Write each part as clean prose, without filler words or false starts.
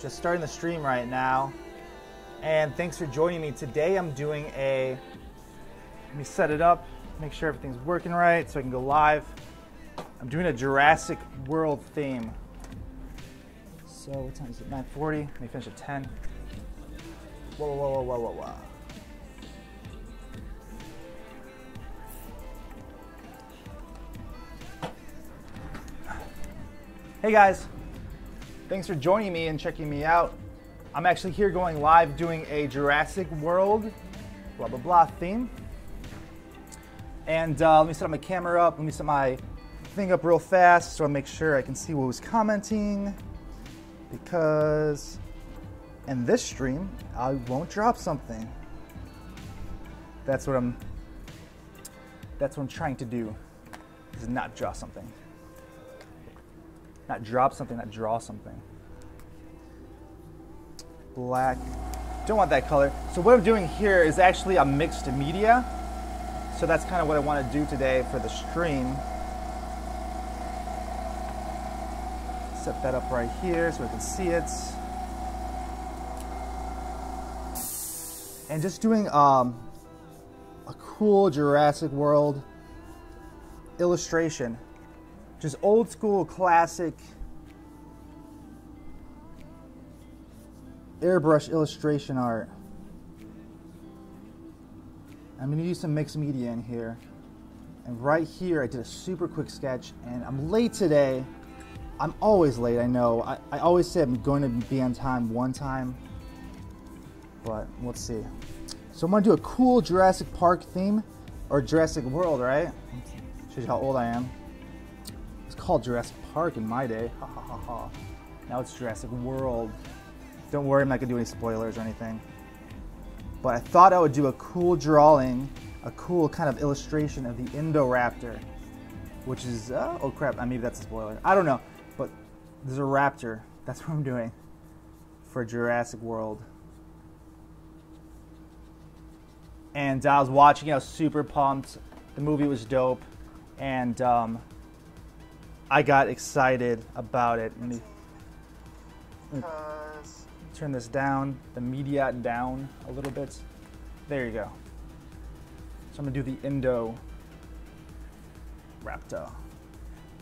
Just starting the stream right now. And thanks for joining me. Today I'm doing let me set it up, make sure everything's working right so I can go live. I'm doing a Jurassic World theme. So what time is it? 9:40. Let me finish at 10. Whoa, whoa, whoa, whoa, whoa, whoa. Hey guys, thanks for joining me and checking me out. I'm actually here going live doing a Jurassic World blah blah blah theme. And let me set up my camera up, let me set my thing up real fast so I make sure I can see who's commenting, because in this stream I won't drop something. That's what I'm trying to do, is not draw something. Not drop something, not draw something. Black, don't want that color. So what I'm doing here is actually a mixed media. So that's kind of what I want to do today for the stream. Set that up right here so we can see it. And just doing a cool Jurassic World illustration. Just old school classic airbrush illustration art. I'm going to use some mixed media in here. And right here I did a super quick sketch, and I'm late today. I'm always late, I know. I always say I'm going to be on time one time, but let's see. So I'm going to do a cool Jurassic Park theme, or Jurassic World, right? Shows you how old I am. It's called Jurassic Park in my day. Ha ha ha ha. Now it's Jurassic World. Don't worry, I'm not gonna do any spoilers or anything. But I thought I would do a cool drawing, a cool kind of illustration of the Indoraptor, which is, oh crap, maybe that's a spoiler. I don't know, but there's a raptor. That's what I'm doing for Jurassic World. And I was watching, I was super pumped. The movie was dope, and I got excited about it. Let me turn this down, the media down a little bit. There you go. So I'm gonna do the Indoraptor.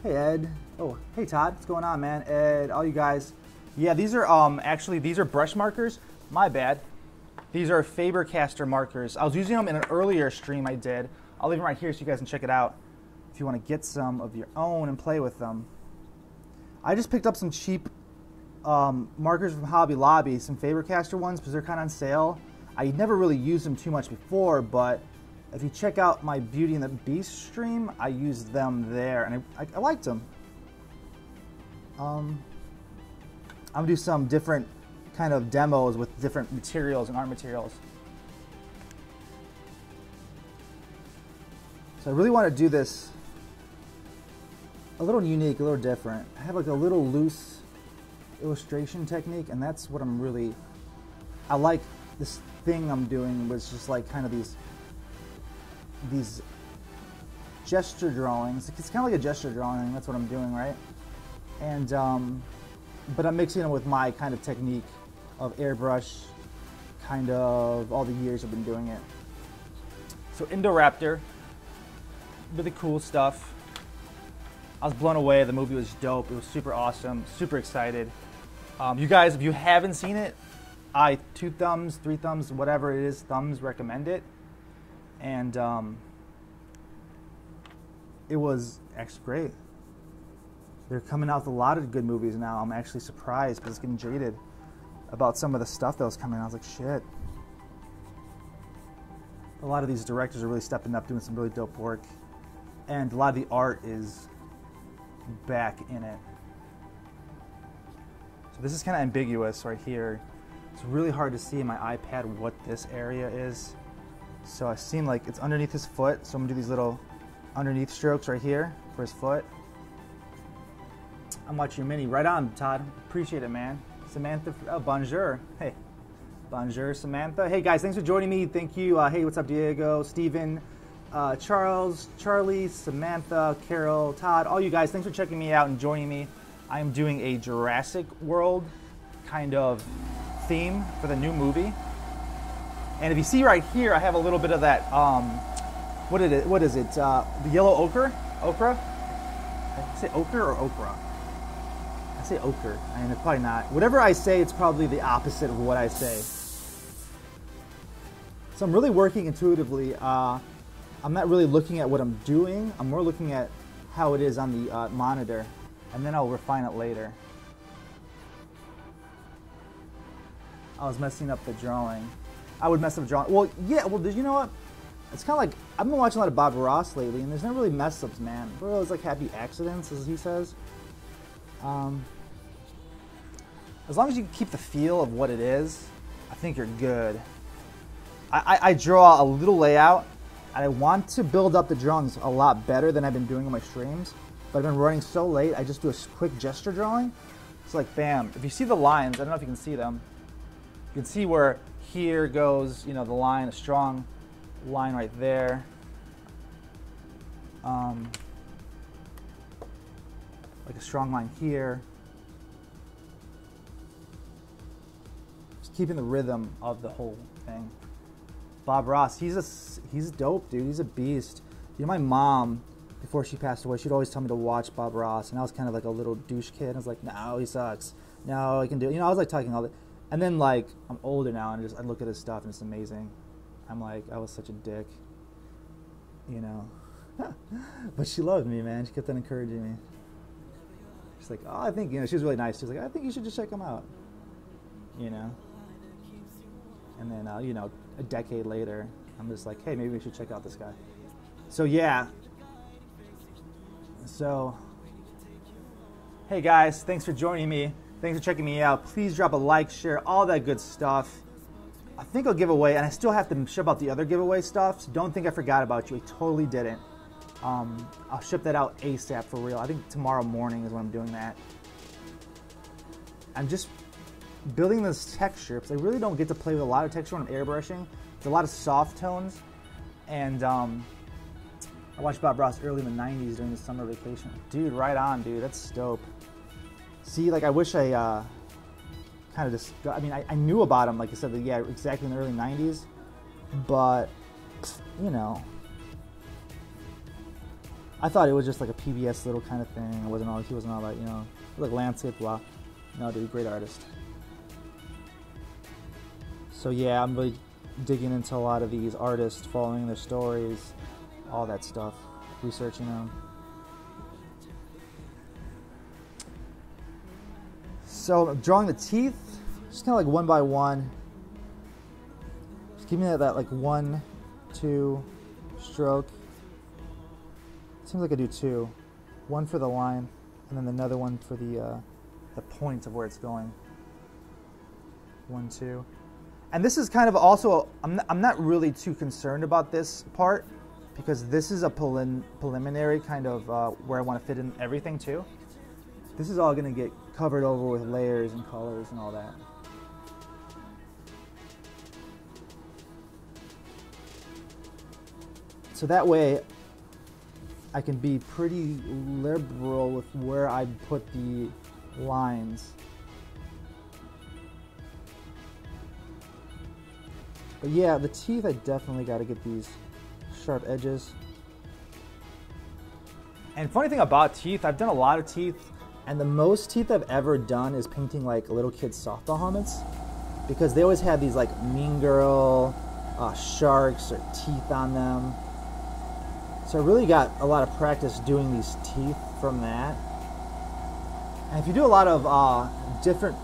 Hey Ed. Oh, hey Todd. What's going on, man? Ed, all you guys. Yeah, these are actually these are brush markers. My bad. These are Faber-Castell markers. I was using them in an earlier stream I did. I'll leave them right here so you guys can check it out if you want to get some of your own and play with them. I just picked up some cheap markers from Hobby Lobby, some Faber-Castell ones, because they're kind of on sale. I never really used them too much before, but if you check out my Beauty and the Beast stream, I used them there, and I liked them. I'm going to do some different kind of demos with different materials and art materials. So I really want to do this a little unique, a little different. I have like a little loose illustration technique, and that's what I like this thing I'm doing, was just like kind of these gesture drawings. It's kind of like a gesture drawing, that's what I'm doing, right? And but I'm mixing it with my kind of technique of airbrush, kind of all the years I've been doing it. So Indoraptor, really cool stuff. I was blown away. The movie was dope. It was super awesome. Super excited. You guys, if you haven't seen it, 2 thumbs, 3 thumbs, whatever it is, thumbs, recommend it. And it was actually great. They're coming out with a lot of good movies now. I'm actually surprised because it's getting jaded about some of the stuff that was coming out. I was like, shit. A lot of these directors are really stepping up, doing some really dope work. And a lot of the art is back in it. So this is kind of ambiguous right here. It's really hard to see in my iPad what this area is. So I seem like it's underneath his foot. So I'm gonna do these little underneath strokes right here for his foot. I'm watching your mini. Right on, Todd. Appreciate it, man. Samantha, oh, bonjour. Hey, bonjour, Samantha. Hey guys, thanks for joining me. Thank you. Hey, what's up, Diego, Steven, Charles, Charlie, Samantha, Carol, Todd, all you guys, thanks for checking me out and joining me. I am doing a Jurassic World kind of theme for the new movie. And if you see right here, I have a little bit of that, what is it? The yellow ochre? Okra? I say ochre or okra? I say ochre. I mean, it's probably not. Whatever I say, it's probably the opposite of what I say. So I'm really working intuitively. I'm not really looking at what I'm doing. I'm more looking at how it is on the monitor, and then I'll refine it later. I was messing up the drawing. I would mess up drawing. Well, yeah, well, did you know what? It's kind of like, I've been watching a lot of Bob Ross lately, and there's never really mess-ups, man. Bro, it's like happy accidents, as he says. As long as you keep the feel of what it is, I think you're good. I draw a little layout, and I want to build up the drawings a lot better than I've been doing on my streams, but I've been running so late, I just do a quick gesture drawing. It's like, bam. If you see the lines, I don't know if you can see them. You can see where here goes, you know, the line, a strong line right there. Like a strong line here. Just keeping the rhythm of the whole thing. Bob Ross, he's dope, dude. He's a beast. You know, my mom, before she passed away, she'd always tell me to watch Bob Ross, and I was kind of like a little douche kid. I was like, no, he sucks. No, I can do it. You know, I was like talking all that. And then, like, I'm older now, and I look at his stuff, and it's amazing. I'm like, I was such a dick, you know. But she loved me, man. She kept on encouraging me. She's like, oh, I think, you know, she was really nice. She was like, I think you should just check him out, you know. And then, you know, a decade later, I'm just like, hey, maybe we should check out this guy. So, yeah. So, hey, guys, thanks for joining me. Thanks for checking me out. Please drop a like, share, all that good stuff. I think I'll give away, and I still have to ship out the other giveaway stuff, so don't think I forgot about you. I totally didn't. I'll ship that out ASAP for real. I think tomorrow morning is when I'm doing that. I'm just building this texture, because I really don't get to play with a lot of texture when I'm airbrushing. It's a lot of soft tones, and I watched Bob Ross early in the 90s during the summer vacation. Dude, right on, dude. That's dope. See, like, I wish I kind of just, I mean, I knew about him, like I said, yeah, exactly in the early 90s, but, you know, I thought it was just like a PBS little kind of thing. He wasn't all that, you know, like landscape, blah. No, dude, great artist. So yeah, I'm really digging into a lot of these artists, following their stories, all that stuff, researching them. So I'm drawing the teeth, just kind of like one by one. Just give me that like 1, 2 stroke. Seems like I do 2. One for the line, and then another one for the point of where it's going. 1, 2. And this is kind of also, I'm not really too concerned about this part, because this is a preliminary kind of where I want to fit in everything too. This is all going to get covered over with layers and colors and all that. So that way I can be pretty liberal with where I put the lines. But yeah, the teeth, I definitely got to get these sharp edges. And funny thing about teeth, I've done a lot of teeth, and the most teeth I've ever done is painting like little kids' softball helmets, because they always have these like mean girl sharks or teeth on them. So I really got a lot of practice doing these teeth from that. And if you do a lot of different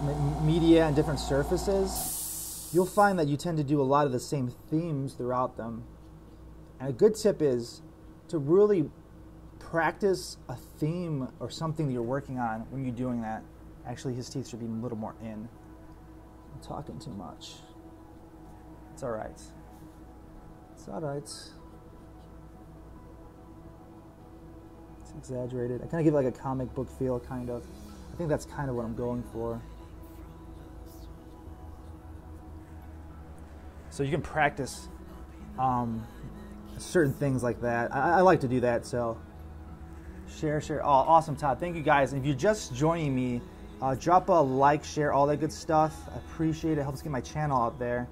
media and different surfaces, you'll find that you tend to do a lot of the same themes throughout them. And a good tip is to really practice a theme or something that you're working on when you're doing that. Actually, his teeth should be a little more in. I'm talking too much. It's all right. It's all right. It's exaggerated. I kind of give it like a comic book feel, kind of. I think that's kind of what I'm going for. So you can practice certain things like that. I like to do that, so share. Oh, awesome, Todd. Thank you, guys. And if you're just joining me, Drop a like, share, all that good stuff. I appreciate it. It helps get my channel out there.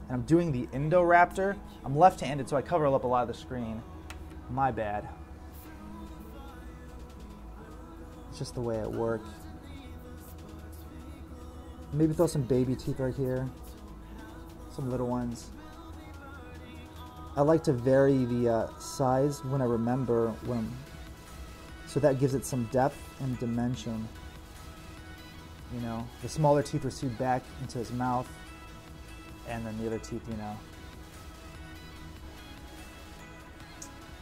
And I'm doing the Indoraptor. I'm left-handed, so I cover up a lot of the screen. My bad. It's just the way it works. Maybe throw some baby teeth right here. Some little ones. I like to vary the size when I remember when, so that gives it some depth and dimension. You know, the smaller teeth recede back into his mouth, and then the other teeth, you know.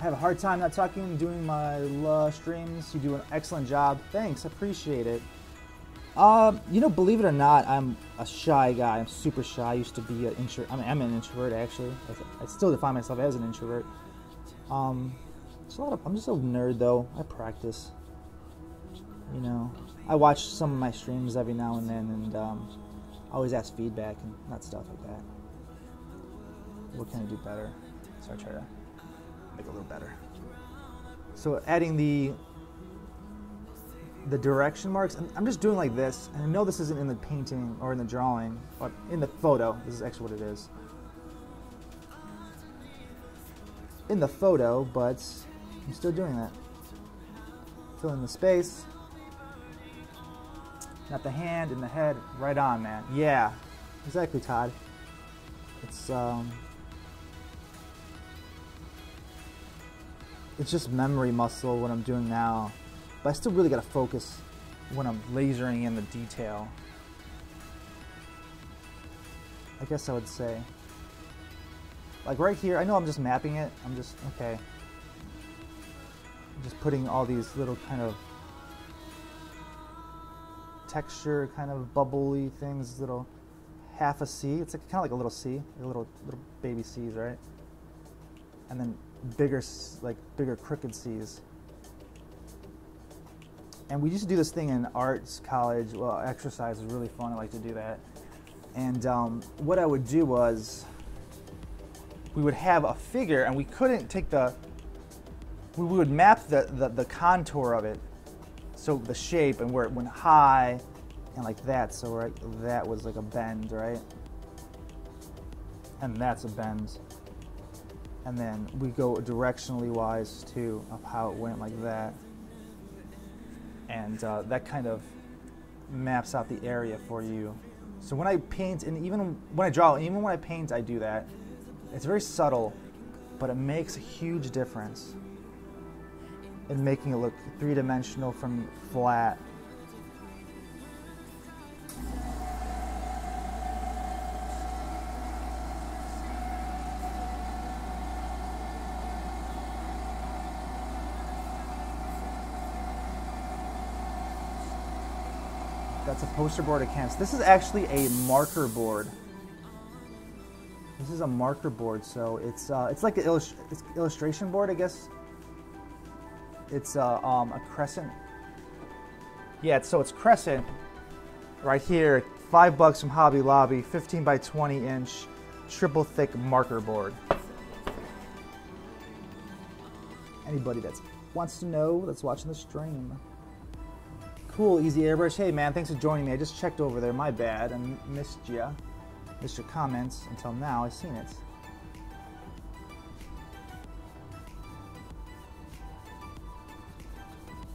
I have a hard time not talking, doing my streams. You do an excellent job. Thanks, appreciate it. You know, believe it or not, I'm a shy guy. I'm super shy. I used to be an introvert. I mean, I'm an introvert actually. I still define myself as an introvert. I'm just a nerd though. I practice. You know, I watch some of my streams every now and then, and I always ask feedback and that stuff like that. What can I do better? So I try to make it a little better. So adding the direction marks, and I'm just doing like this, and I know this isn't in the painting or in the drawing, or in the photo. This is actually what it is. In the photo, but I'm still doing that. Fill in the space. Not the hand and the head. Right on, man. Yeah, exactly, Todd. It's just memory muscle what I'm doing now. But I still really got to focus when I'm lasering in the detail. I guess I would say. Like right here, I know I'm just mapping it. I'm just, okay. I'm just putting all these little kind of texture, kind of bubbly things, little half a C. It's like, kind of like a little C, like little baby C's, right? And then bigger crooked C's. And we used to do this thing in arts college. Well, exercise is really fun. I like to do that. And what I would do was, we would have a figure, and we couldn't take we would map the contour of it. So the shape and where it went high and like that. So right, that was like a bend, right? And that's a bend. And then we go directionally wise too of how it went like that. And that kind of maps out the area for you. So when I paint, and even when I draw, even when I paint, I do that. It's very subtle, but it makes a huge difference in making it look three-dimensional from flat. That's a poster board at camps. This is actually a marker board. This is a marker board, so it's like an illustration board, I guess. It's a crescent. Yeah, so it's crescent right here. $5 from Hobby Lobby, 15 by 20 inch, triple thick marker board. Anybody that wants to know that's watching the stream. Cool, easy airbrush. Hey man, thanks for joining me. I just checked over there. My bad. I missed ya. Missed your comments until now. I've seen it.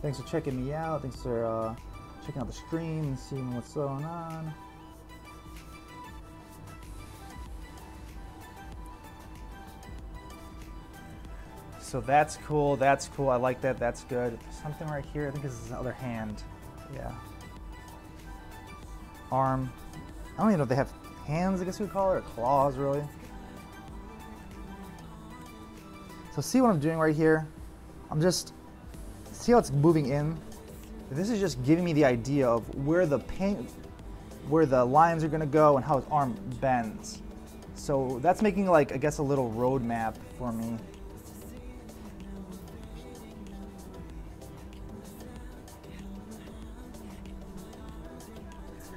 Thanks for checking me out. Thanks for checking out the stream and seeing what's going on. So that's cool. That's cool. I like that. That's good. Something right here. I think this is the other hand. Yeah. Arm. I don't even know if they have hands, I guess you would call it, or claws, really. So see what I'm doing right here? I'm just, see how it's moving in? This is just giving me the idea of where the lines are gonna go and how his arm bends. So that's making, like, I guess a little road map for me.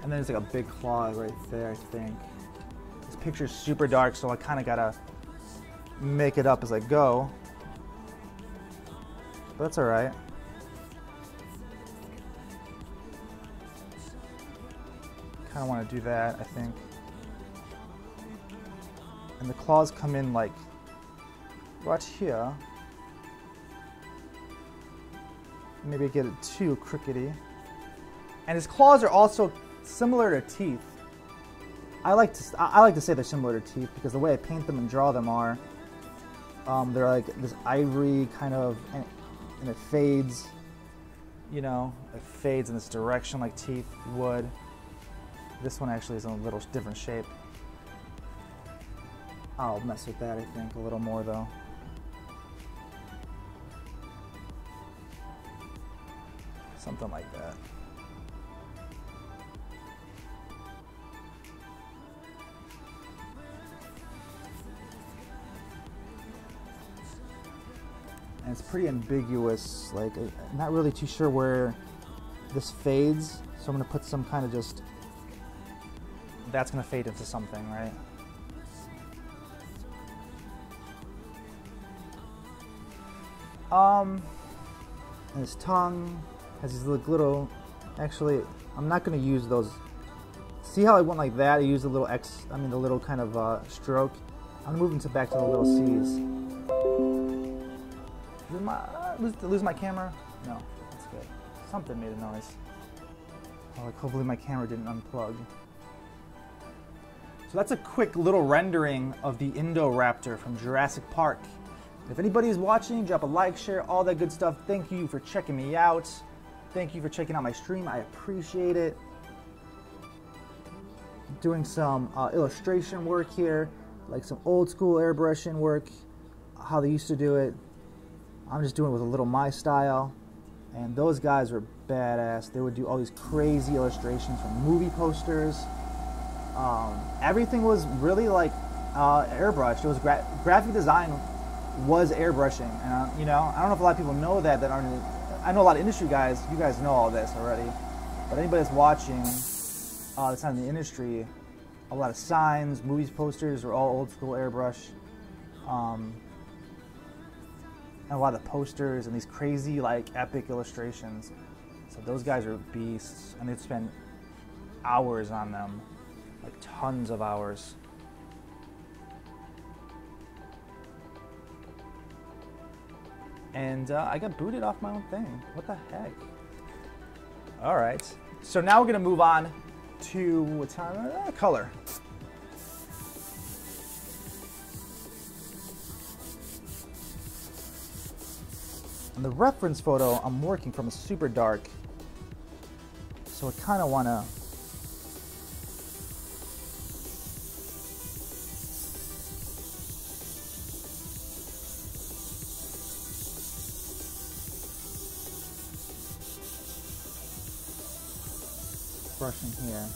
And then there's like a big claw right there, I think. This picture's super dark, so I kind of gotta make it up as I go. But that's all right. kind of want to do that, I think. And the claws come in like right here. Maybe get it too crookedy. And his claws are also similar to teeth. I like to say they're similar to teeth because the way I paint them and draw them are, they're like this ivory kind of, and it fades. You know, it fades in this direction like teeth would. This one actually is in a little different shape. I'll mess with that, I think, a little more though. Something like that. And it's pretty ambiguous, like I'm not really too sure where this fades, so I'm going to put some kind of just, that's going to fade into something, right? And his tongue has these little, actually, I'm not going to use those. See how I went like that? I used the little the little kind of stroke. I'm moving back to the little C's. Did I lose my camera? No, that's good. Something made a noise. Oh, like hopefully my camera didn't unplug. So that's a quick little rendering of the Indoraptor from Jurassic Park. If anybody's watching, drop a like, share, all that good stuff. Thank you for checking me out. Thank you for checking out my stream. I appreciate it. Doing some illustration work here, like some old school airbrushing work, how they used to do it. I'm just doing it with a little my style. And those guys were badass. They would do all these crazy illustrations from movie posters. Everything was really like airbrushed. It was graphic design was airbrushing, and you know, I don't know if a lot of people know that aren't. I know a lot of industry guys. You guys know all this already, but anybody that's watching that's not in the industry, a lot of signs, movies, posters are all old school airbrush. And a lot of the posters and these crazy like epic illustrations. So those guys are beasts, and they'd spend hours on them, like tons of hours. And I got booted off my own thing. What the heck? All right. So now we're gonna move on to what's color. And the reference photo I'm working from is super dark, so I kind of want to brush in here.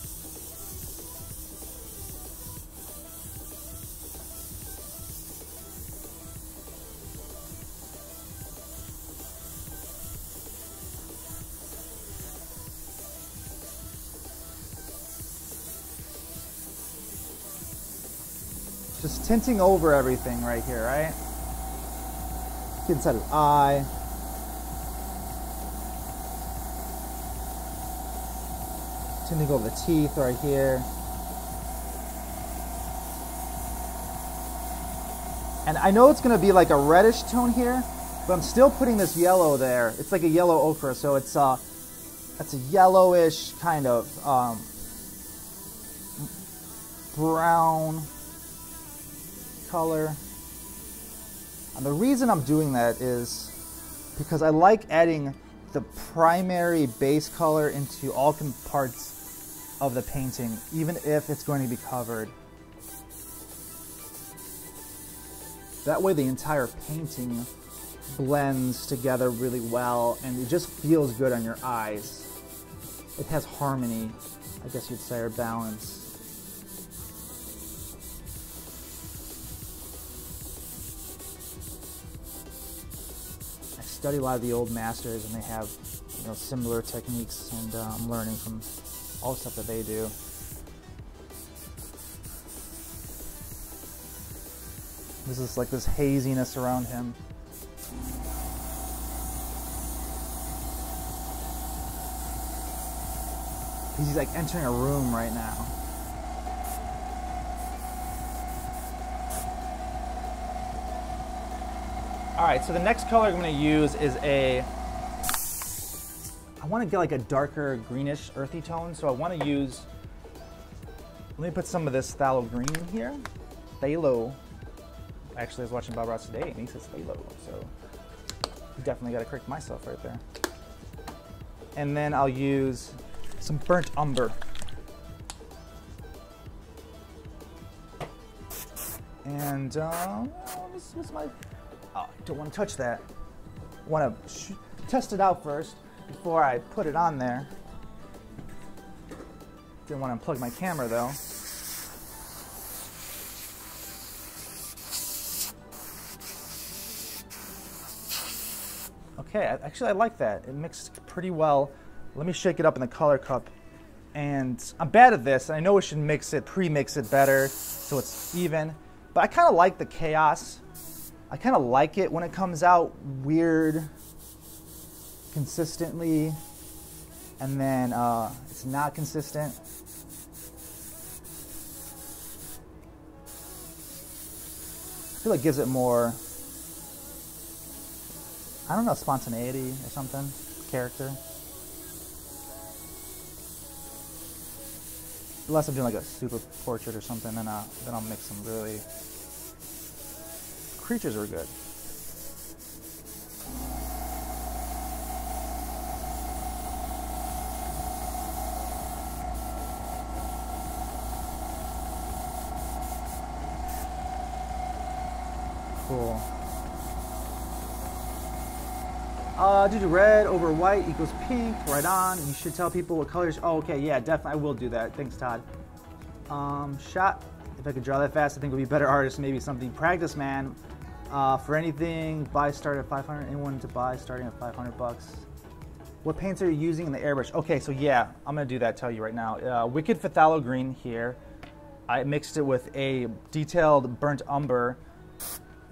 Just tinting over everything right here, right? Get inside his eye. Tinting over the teeth right here. And I know it's going to be like a reddish tone here, but I'm still putting this yellow there. It's like a yellow ochre, so it's a yellowish kind of brown color. And the reason I'm doing that is because I like adding the primary base color into all parts of the painting, even if it's going to be covered. That way the entire painting blends together really well, and it just feels good on your eyes. It has harmony, I guess you'd say, or balance. I study a lot of the old masters, and they have, you know, similar techniques, and I'm learning from all the stuff that they do. This is like this haziness around him. He's like entering a room right now. All right, so the next color I'm going to use is I want to get like a darker greenish earthy tone, so I want to use, let me put some of this phthalo green in here. Phthalo. Actually, I was watching Bob Ross today and he says phthalo, so definitely got to correct myself right there. And then I'll use some burnt umber. And what's my, oh, don't want to touch that. Want to test it out first before I put it on there. Didn't want to unplug my camera though. Okay, actually I like that. It mixed pretty well. Let me shake it up in the color cup. And I'm bad at this. I know we should mix it, pre-mix it better so it's even. But I kind of like the chaos. I kind of like it when it comes out weird, consistently, and then it's not consistent. I feel like it gives it more, I don't know, spontaneity or something, character. Unless I'm doing like a super portrait or something, then I'll mix some really. Creatures are good. Cool. Do the red over white equals pink, right on. You should tell people what colors. Oh, okay, yeah, definitely, I will do that. Thanks, Todd. Shot. If I could draw that fast, I think it would be a better artist. Maybe something practice, man. For anything, buy start at 500. Anyone to buy starting at 500 bucks. What paints are you using in the airbrush? Okay, so yeah, I'm gonna do that. Tell you right now. Wicked Phthalo Green here. I mixed it with a detailed burnt umber,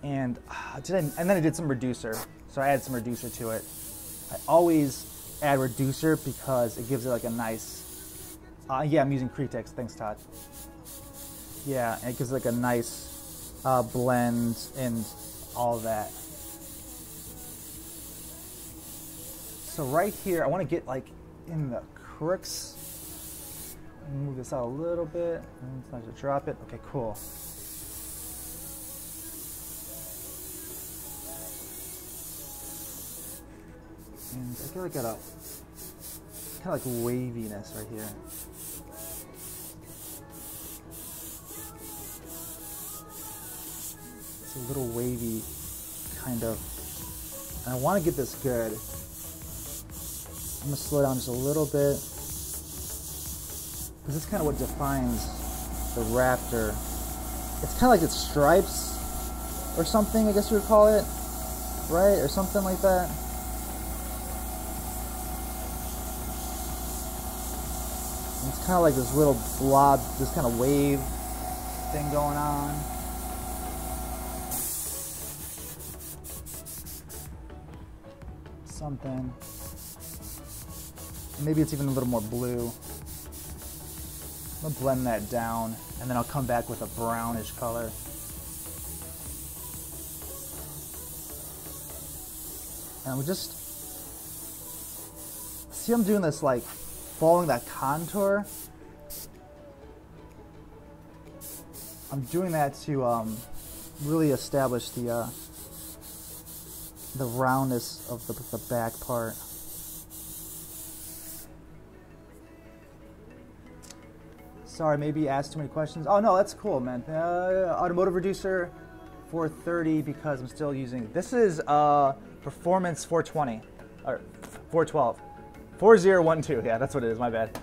and then I did some reducer. So I added some reducer to it. I always add reducer because it gives it like a nice. Yeah, I'm using Cretex. Thanks, Todd. Yeah, and it gives like a nice blend and all that. So right here, I want to get like in the crooks. Move this out a little bit. It's nice to drop it. Okay, cool. And I feel like I got a kind of like waviness right here. It's a little wavy kind of. And I want to get this good. I'm going to slow down just a little bit. Because it's kind of what defines the raptor. It's kind of like its stripes or something, I guess you would call it. Right? Or something like that. And it's kind of like this little blob, this kind of wave thing going on. Something. Maybe it's even a little more blue. I'm gonna blend that down, and then I'll come back with a brownish color. And we just see I'm doing this like following that contour. I'm doing that to really establish the roundness of the back part. Sorry, maybe asked too many questions. Oh no, that's cool, man. Automotive reducer 430 because I'm still using. This is Performance 420 or 412, 4012. Yeah, that's what it is. My bad.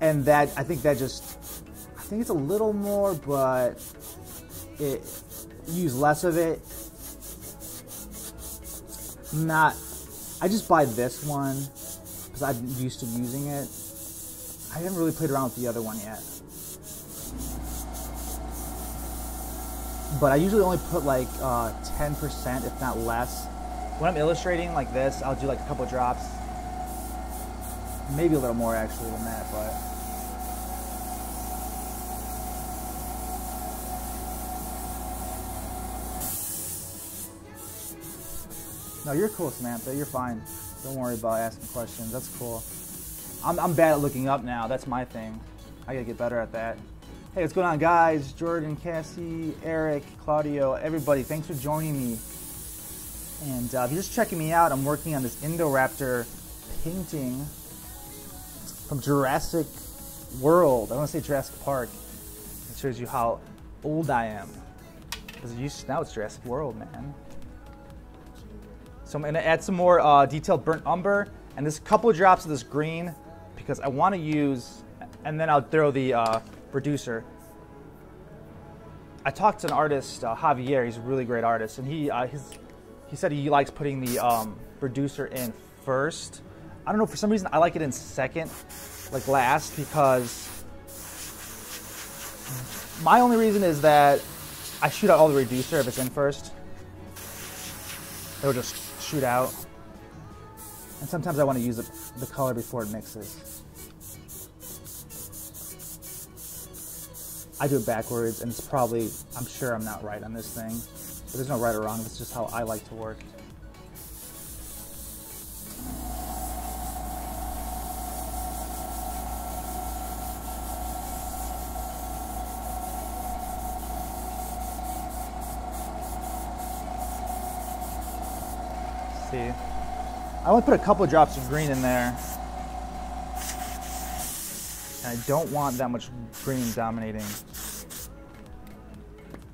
And that I think it's a little more, but you use less of it. I just buy this one because I'm used to using it. I haven't really played around with the other one yet. But I usually only put like 10%, if not less. When I'm illustrating like this, I'll do like a couple drops. Maybe a little more actually than that, but no, you're cool, Samantha. You're fine. Don't worry about asking questions. That's cool. I'm bad at looking up now. That's my thing. I gotta get better at that. Hey, what's going on, guys? Jordan, Cassie, Eric, Claudio, everybody. Thanks for joining me. And if you're just checking me out, I'm working on this Indoraptor painting from Jurassic World. I want to say Jurassic Park. It shows you how old I am. Because now it's Jurassic World, man. So I'm going to add some more detailed burnt umber and this couple of drops of this green because I want to use, and then I'll throw the reducer. I talked to an artist, Javier. He's a really great artist, and he said he likes putting the reducer in first. I don't know, for some reason I like it in second, like last, because my only reason is that I shoot out all the reducer if it's in first. It'll just shoot out. And sometimes I want to use the color before it mixes. I do it backwards, and it's probably, I'm sure I'm not right on this thing. But there's no right or wrong, it's just how I like to work. See, I only put a couple of drops of green in there. And I don't want that much green dominating.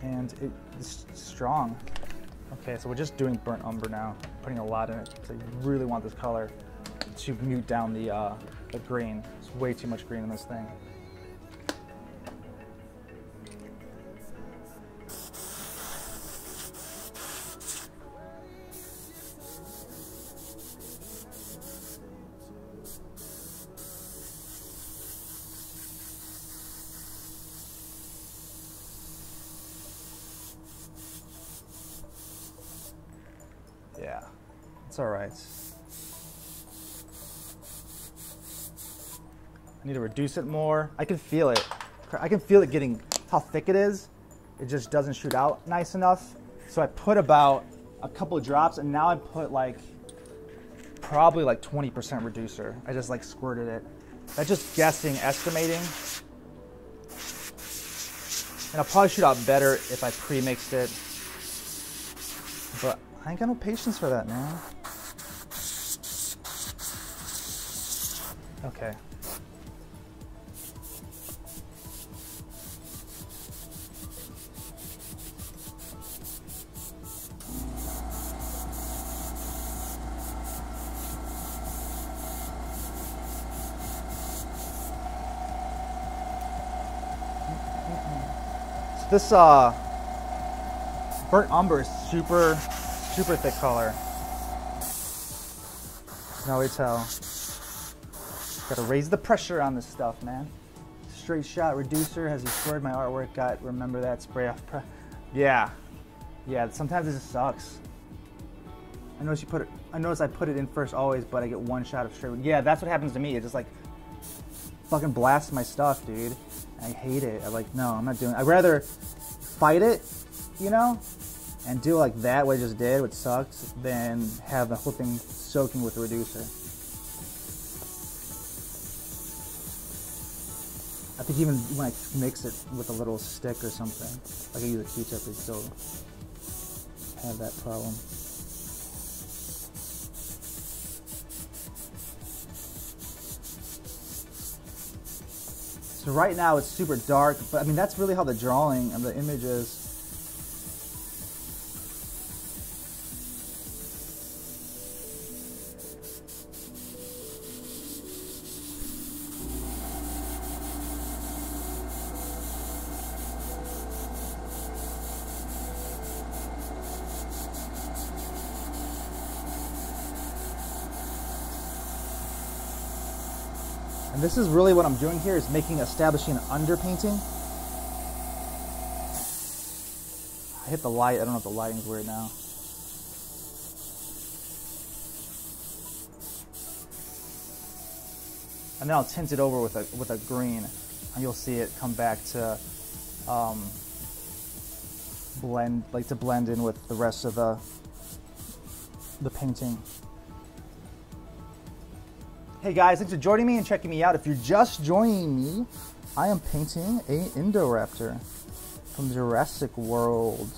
And it's strong. Okay, so we're just doing burnt umber now. Putting a lot in it because I really want this color to mute down the green. There's way too much green in this thing. Yeah, it's all right. I need to reduce it more. I can feel it. I can feel it getting, how thick it is. It just doesn't shoot out nice enough. So I put about a couple of drops, and now I put like, probably like 20% reducer. I just like squirted it. That's just guessing, estimating. And I'll probably shoot out better if I pre-mixed it. But I ain't got no patience for that, man. Okay. So this burnt umber is super thick color. Now we tell. Gotta raise the pressure on this stuff, man. Straight shot reducer. Has destroyed my artwork. Remember that spray off. Yeah. Sometimes it just sucks. I notice I put it in first always, but I get one shot of straight. Yeah, that's what happens to me. It just like fucking blasts my stuff, dude. I hate it. I'm like, no, I'm not doing it. I'd rather fight it, you know, and do it like that, what I just did, which sucked, than have the whole thing soaking with the reducer. I think even when I mix it with a little stick or something, like I use a Q-tip, it still have that problem. So right now it's super dark, but I mean that's really how the drawing of the image is. And this is really what I'm doing here, is establishing an underpainting. I hit the light, I don't know if the lighting's weird now. and then I'll tint it over with a green, and you'll see it come back to blend in with the rest of the painting. Hey guys, thanks for joining me and checking me out. If you're just joining me, I am painting a Indoraptor from Jurassic World.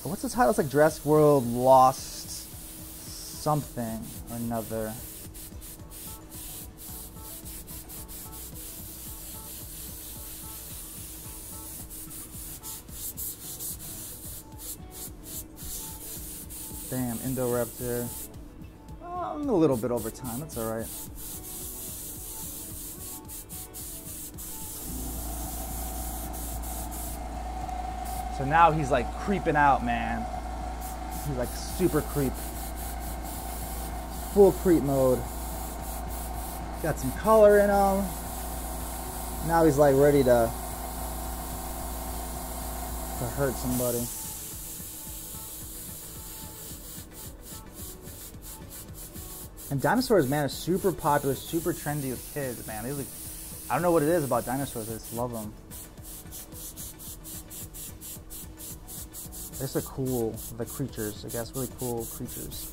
What's the title? It's like Jurassic World Lost something or another. Damn, Indoraptor. I'm a little bit over time, that's alright. So now he's like creeping out, man. He's like super creep. Full creep mode. Got some color in him. Now he's like ready to hurt somebody. And dinosaurs, man, are super popular, super trendy with kids, man. Like, I don't know what it is about dinosaurs, I just love them. They're so cool, the creatures, I guess, really cool creatures.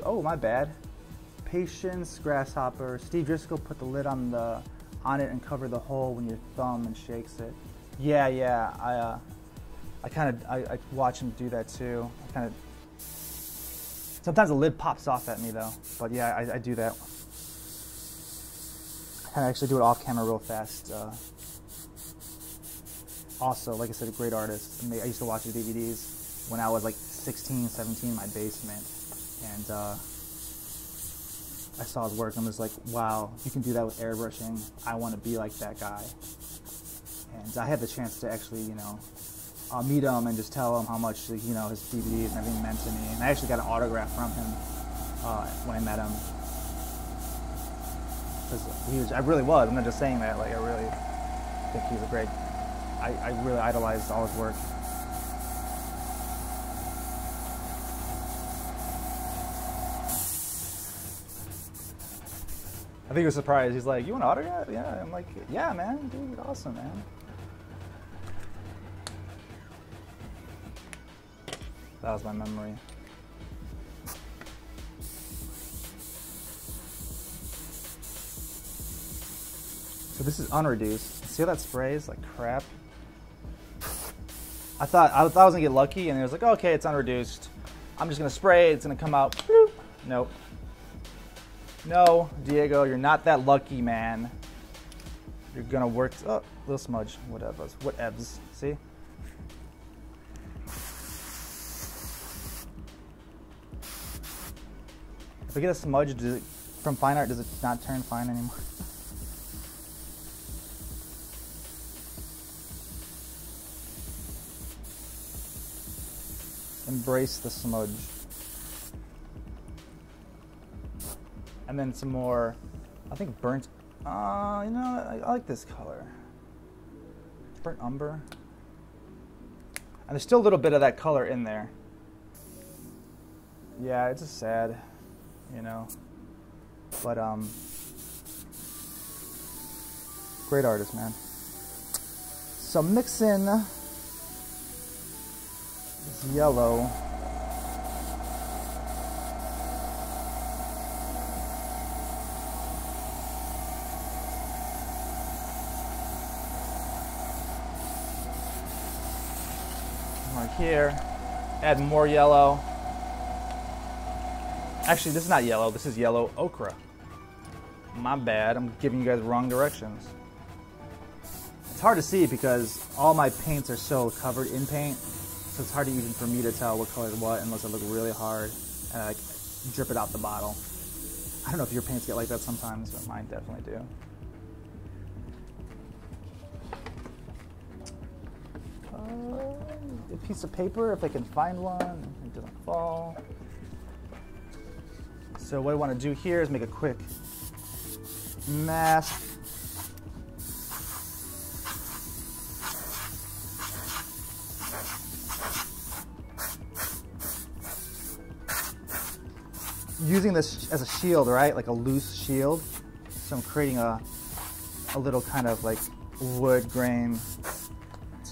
Oh, my bad. Patience, grasshopper. Steve Driscoll put the lid on it and cover the hole when your thumb and shakes it. Yeah. I watch him do that too. Sometimes the lid pops off at me though. But yeah, I do that. I kind of actually do it off camera real fast. Also, like I said, a great artist. I used to watch his DVDs when I was like 16, 17 in my basement. And I saw his work and was like, wow, you can do that with airbrushing. I want to be like that guy. And I had the chance to actually, meet him and just tell him how much, his DVDs and everything meant to me. And I actually got an autograph from him when I met him. Because I really was. I'm not just saying that. Like, I really think he's a great. I really idolized all his work. I think he was surprised. He's like, "You want an autograph?" Yeah. I'm like, "Yeah, man, dude, you're awesome, man." That was my memory. So this is unreduced. See how that sprays like crap? I thought I was gonna get lucky, and it was like, okay, it's unreduced. I'm just gonna spray it. It's gonna come out. Bloop. Nope. No, Diego, you're not that lucky, man. You're gonna work. Oh, little smudge. Whatevs. See? If I get a smudge from fine art, does it not turn fine anymore? Embrace the smudge. And then some more, I think burnt, I like this color. Burnt umber. And there's still a little bit of that color in there. Yeah, it's just sad, But, great artist, man. So mix in this yellow. Right here, add more yellow. Actually, this is not yellow, this is yellow ochre. My bad, I'm giving you guys wrong directions. It's hard to see because all my paints are so covered in paint, so it's hard even for me to tell what color is what unless I look really hard and I drip it out the bottle. I don't know if your paints get like that sometimes, but mine definitely do. A piece of paper, if I can find one, it doesn't fall. So what I want to do here is make a quick mask. using this as a shield, right? Like a loose shield. So I'm creating a little kind of like wood grain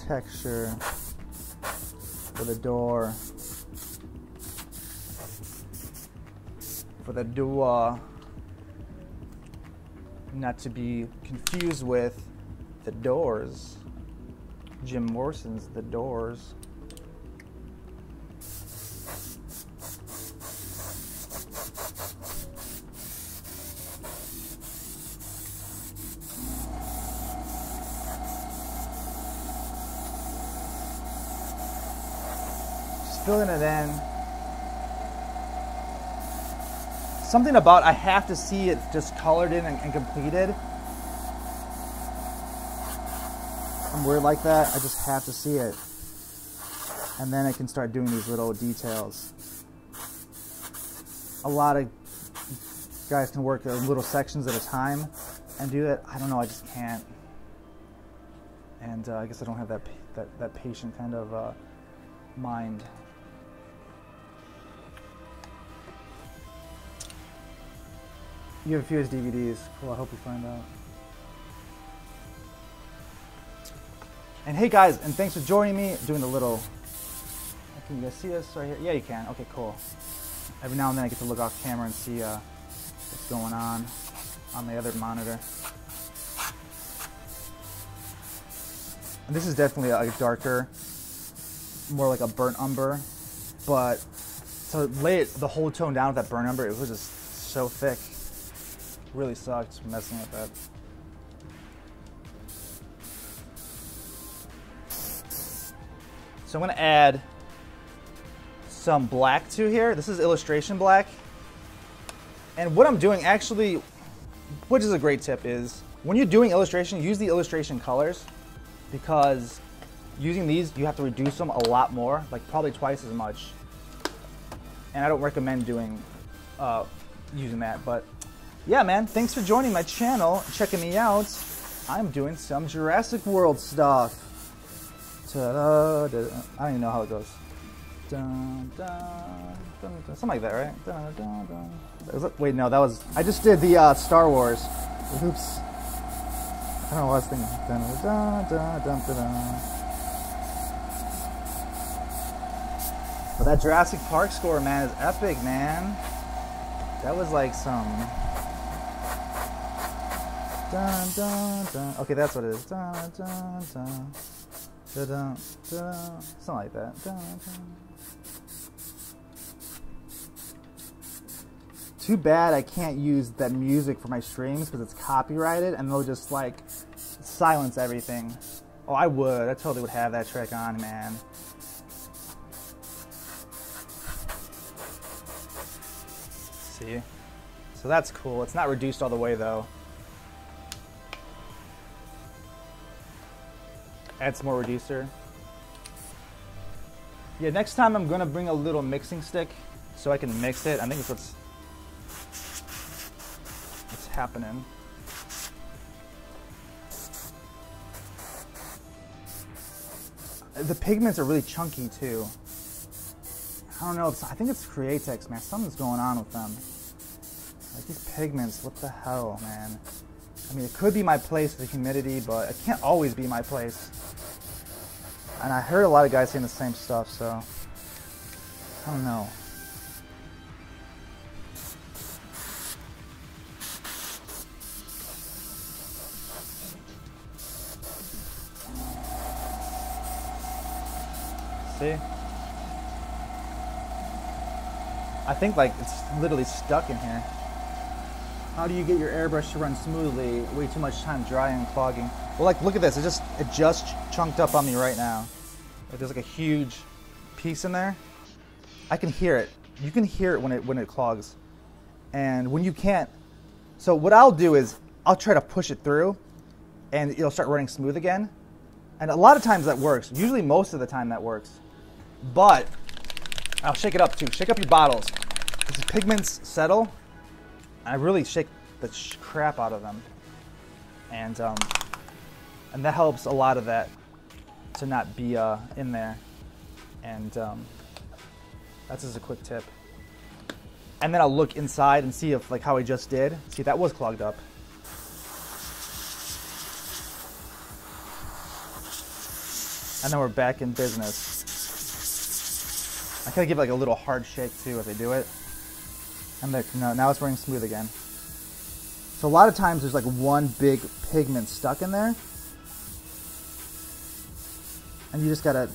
texture for the door. Not to be confused with the Doors. Jim Morrison's The Doors. Just filling it in. Something about I have to see it just colored in and completed. I'm weird like that. I just have to see it. And then I can start doing these little details. A lot of guys can work in little sections at a time and do it. I don't know, I just can't. And I guess I don't have that patient kind of mind. You have a few as DVDs. Cool, I hope we find out. And hey guys, and thanks for joining me, doing the little, can you guys see us right here? Yeah, you can. Okay, cool. Every now and then I get to look off camera and see what's going on the other monitor. And this is definitely a darker, more like a burnt umber, but to lay the whole tone down with that burnt umber, it was just so thick. Really sucked messing with that. So I'm going to add some black to here. This is illustration black. And what I'm doing actually, which is a great tip, is when you're doing illustration, use the illustration colors, because using these, you have to reduce them a lot more, like probably twice as much. And I don't recommend doing using that, but yeah, man, thanks for joining my channel, checking me out. I'm doing some Jurassic World stuff. Ta-da, da-da. I don't even know how it goes. Dun, dun, dun, dun. Something like that, right? Dun, dun, dun. Wait, no, that was... I just did the Star Wars. Oops. I don't know what I was thinking. Dun, dun, dun, dun, dun, dun. But that Jurassic Park score, man, is epic, man. That was like some... Dun, dun, dun. Okay, that's what it is. Dun, dun, dun. Dun, dun, dun. Something like that. Dun, dun. Too bad I can't use that music for my streams because it's copyrighted and they'll just like silence everything. Oh, I would. I totally would have that trick on, man. See? So that's cool. It's not reduced all the way though. Add some more reducer. Yeah, next time I'm gonna bring a little mixing stick so I can mix it. I think it's what's happening. The pigments are really chunky too. I don't know, I think it's Createx, man. Something's going on with them. Like these pigments, what the hell, man? I mean, it could be my place with the humidity, but it can't always be my place. And I heard a lot of guys saying the same stuff, so I don't know. See? I think like it's literally stuck in here. How do you get your airbrush to run smoothly? Way too much time drying and clogging. Well, like, look at this. It just chunked up on me right now. Like, there's like a huge piece in there. I can hear it. You can hear it when it clogs. And when you can't, so what I'll do is I'll try to push it through, and it'll start running smooth again. And a lot of times that works. Usually, most of the time that works. But I'll shake it up too. Shake up your bottles. Because the pigments settle. I really shake the crap out of them, and that helps a lot of that to not be in there. And that's just a quick tip. and then I'll look inside and see if, like how I just did. See, that was clogged up. And then we're back in business. I kind of give it like a little hard shake too if I do it. And there, no, now it's running smooth again. So a lot of times there's like one big pigment stuck in there. And you just gotta,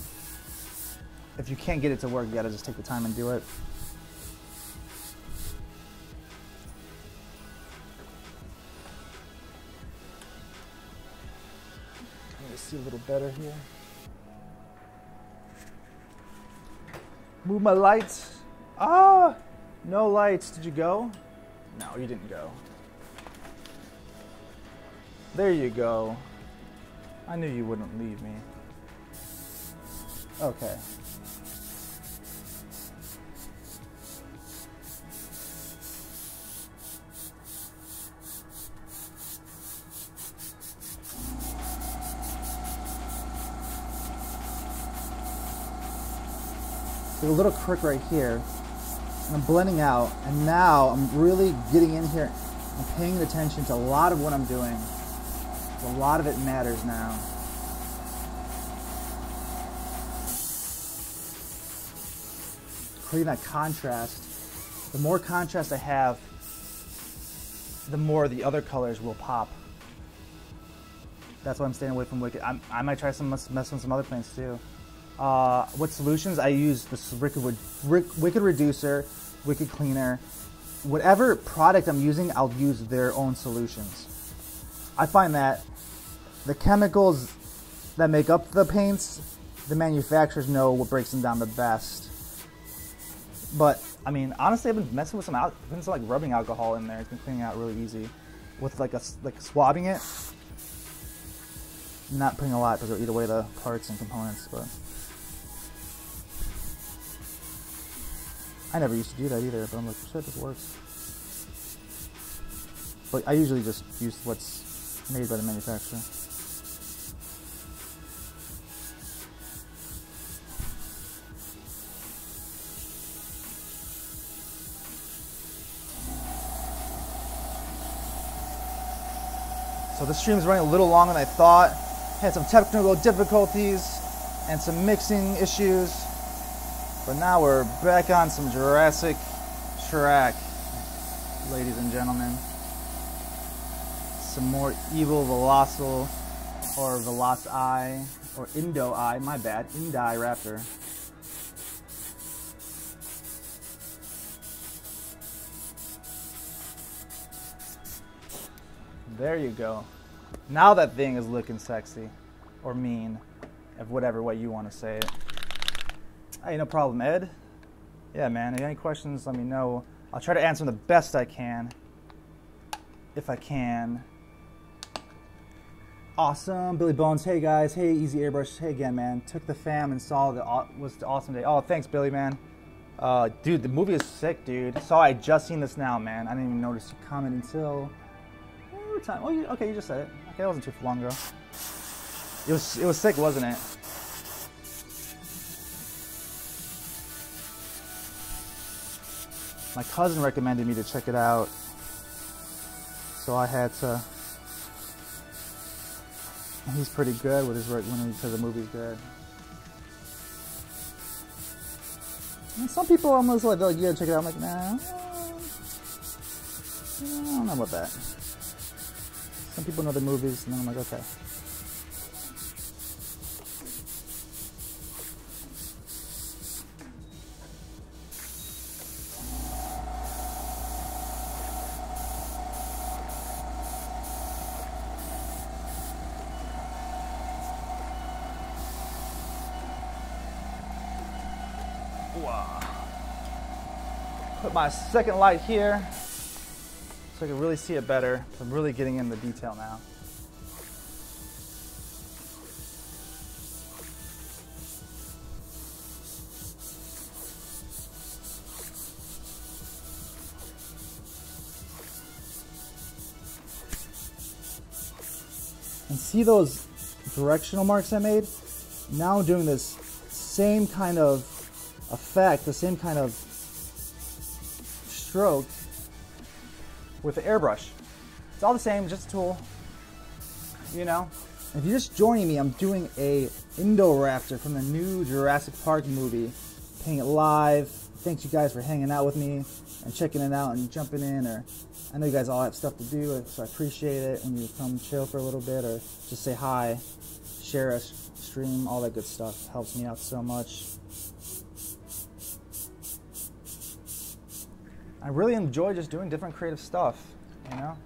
if you can't get it to work, you gotta just take the time and do it. Let me see a little better here. Move my lights. Ah, no lights. Did you go? No, you didn't go. There you go. I knew you wouldn't leave me. Okay. There's a little crick right here, and I'm blending out, and now I'm really getting in here and paying attention to a lot of what I'm doing. A lot of it matters now. Creating that contrast. The more contrast I have, the more the other colors will pop. That's why I'm staying away from Wicked. I might try some mess with some other paints too. What solutions? I use this Wicked Reducer, Wicked Cleaner. Whatever product I'm using, I'll use their own solutions. I find that the chemicals that make up the paints, the manufacturers know what breaks them down the best. But I mean, honestly, I've been messing with some like rubbing alcohol in there. It's been cleaning out really easy with like swabbing it. Not putting a lot because it'll eat away the parts and components, but I never used to do that either. But I'm like, shit, this works. But I usually just use what's made by the manufacturer. So the stream's running a little longer than I thought. Had some technical difficulties and some mixing issues. But now we're back on some Jurassic track, ladies and gentlemen. Some more evil Velocil or Veloci or Indo-I, my bad, Indoraptor. There you go. Now that thing is looking sexy or mean, of whatever way you want to say it. Hey, no problem, Ed. Yeah, man, if you have any questions, let me know. I'll try to answer them the best I can, if I can. Awesome, Billy Bones. Hey guys, hey Easy Airbrush. Hey again, man. Took the fam and saw was the awesome day. Oh, thanks, Billy, man. Dude, the movie is sick, dude. So I just seen this now, man. I didn't even notice you comment until time. Oh, okay, you just said it. Okay, that wasn't too long ago. It was sick, wasn't it? My cousin recommended me to check it out, so I had to. He's pretty good with his when he says the movie's good. And some people almost like, you gotta check it out. I'm like, nah, I don't know about that. Some people know the movies, and then I'm like, okay. Wow. Put my second light here, so I can really see it better. I'm really getting into the detail now. And see those directional marks I made? Now I'm doing this same kind of effect, the same kind of stroke with the airbrush. It's all the same, just a tool, you know. If you're just joining me, I'm doing a Indoraptor from the new Jurassic Park movie, painting it live. Thanks you guys for hanging out with me and checking it out and jumping in. Or I know you guys all have stuff to do, so I appreciate it when you come chill for a little bit or just say hi, share a stream, all that good stuff. Helps me out so much. I really enjoy just doing different creative stuff, you know?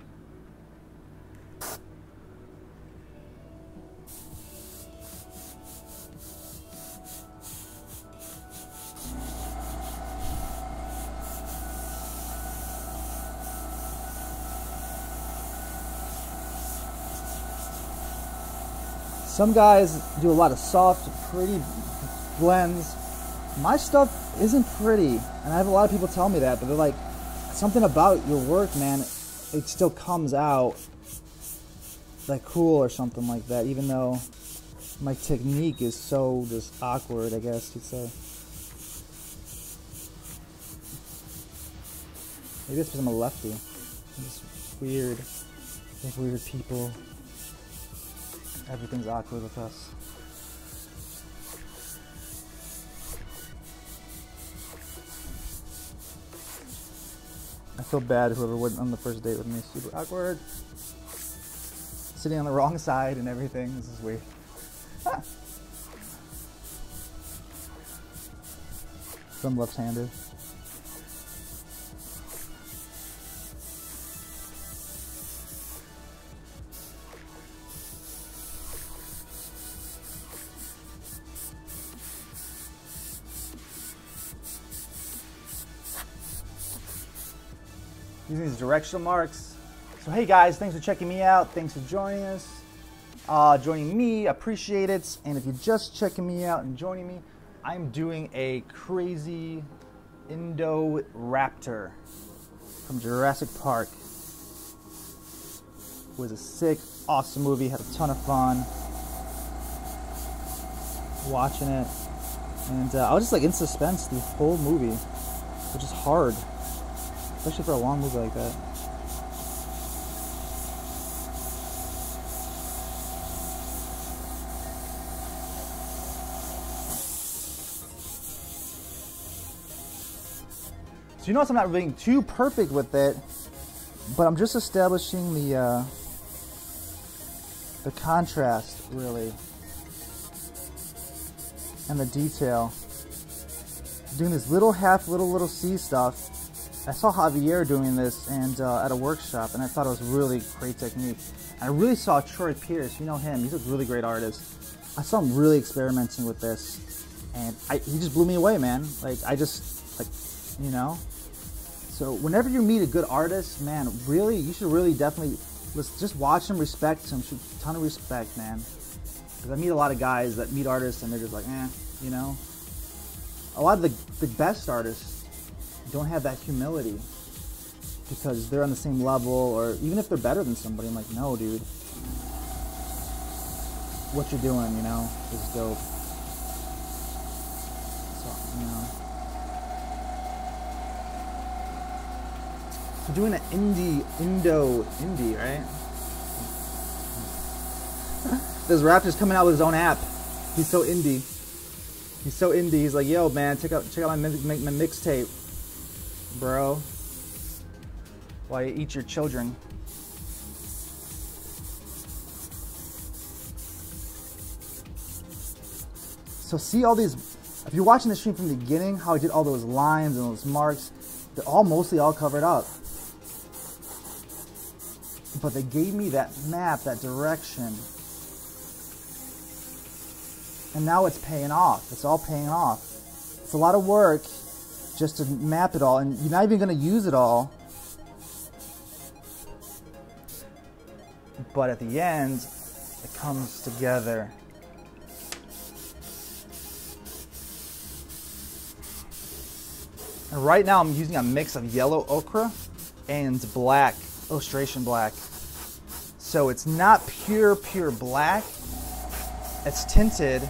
Some guys do a lot of soft, pretty blends. My stuff isn't pretty, and I have a lot of people tell me that, but they're like, something about your work, man, it still comes out like cool or something like that, even though my technique is so just awkward, I guess you'd say. Maybe it's because I'm a lefty. I'm just weird. Like weird people. Everything's awkward with us. I feel bad whoever went on the first date with me. Super awkward. Sitting on the wrong side and everything. This is weird. I'm left-handed. Using these directional marks. So hey guys, thanks for checking me out. Thanks for joining us. Joining me, appreciate it. And if you're just checking me out and joining me, I'm doing a crazy Indoraptor from Jurassic Park. It was a sick, awesome movie. Had a ton of fun watching it. And I was just like in suspense the whole movie, which is hard. Especially for a long movie like that. So you notice I'm not being too perfect with it, but I'm just establishing the contrast, really, and the detail. Doing this little C stuff. I saw Javier doing this and at a workshop, and I thought it was a really great technique. And I really saw Troy Pierce, you know him, he's a really great artist. I saw him really experimenting with this, and he just blew me away, man. Like, you know. So whenever you meet a good artist, man, really, you should really definitely, let's just watch him, respect him, show a ton of respect, man. Because I meet a lot of guys that meet artists and they're just like, you know. A lot of the best artists don't have that humility because they're on the same level, or even if they're better than somebody, I'm like, no, dude, what you're doing, you know, is dope. So, you know, so doing an indie, right? This raptor's coming out with his own app. He's so indie. He's so indie. He's like, yo, man, check out my mixtape, bro, while you eat your children. So see all these, if you're watching the stream from the beginning, how I did all those lines and those marks, they're all mostly all covered up. But they gave me that map, that direction. And now it's paying off. It's all paying off. It's a lot of work just to map it all, and you're not even going to use it all. But at the end, it comes together. And right now I'm using a mix of yellow ochre and black, illustration black. So it's not pure black. It's tinted,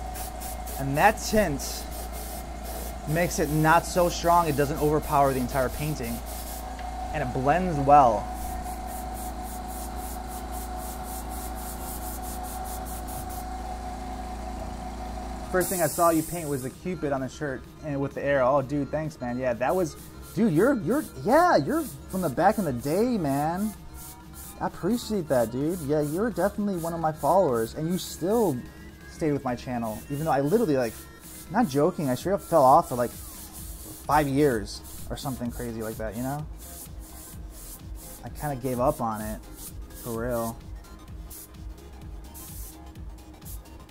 and that tint makes it not so strong. It doesn't overpower the entire painting. and it blends well. First thing I saw you paint was the Cupid on the shirt and with the arrow. Oh, dude, thanks, man. Yeah, that was, dude. You're from the back in the day, man. I appreciate that, dude. Yeah, you're definitely one of my followers, and you still stayed with my channel, even though I literally, like, not joking, I straight up fell off for like 5 years or something crazy like that, you know? I kind of gave up on it, for real.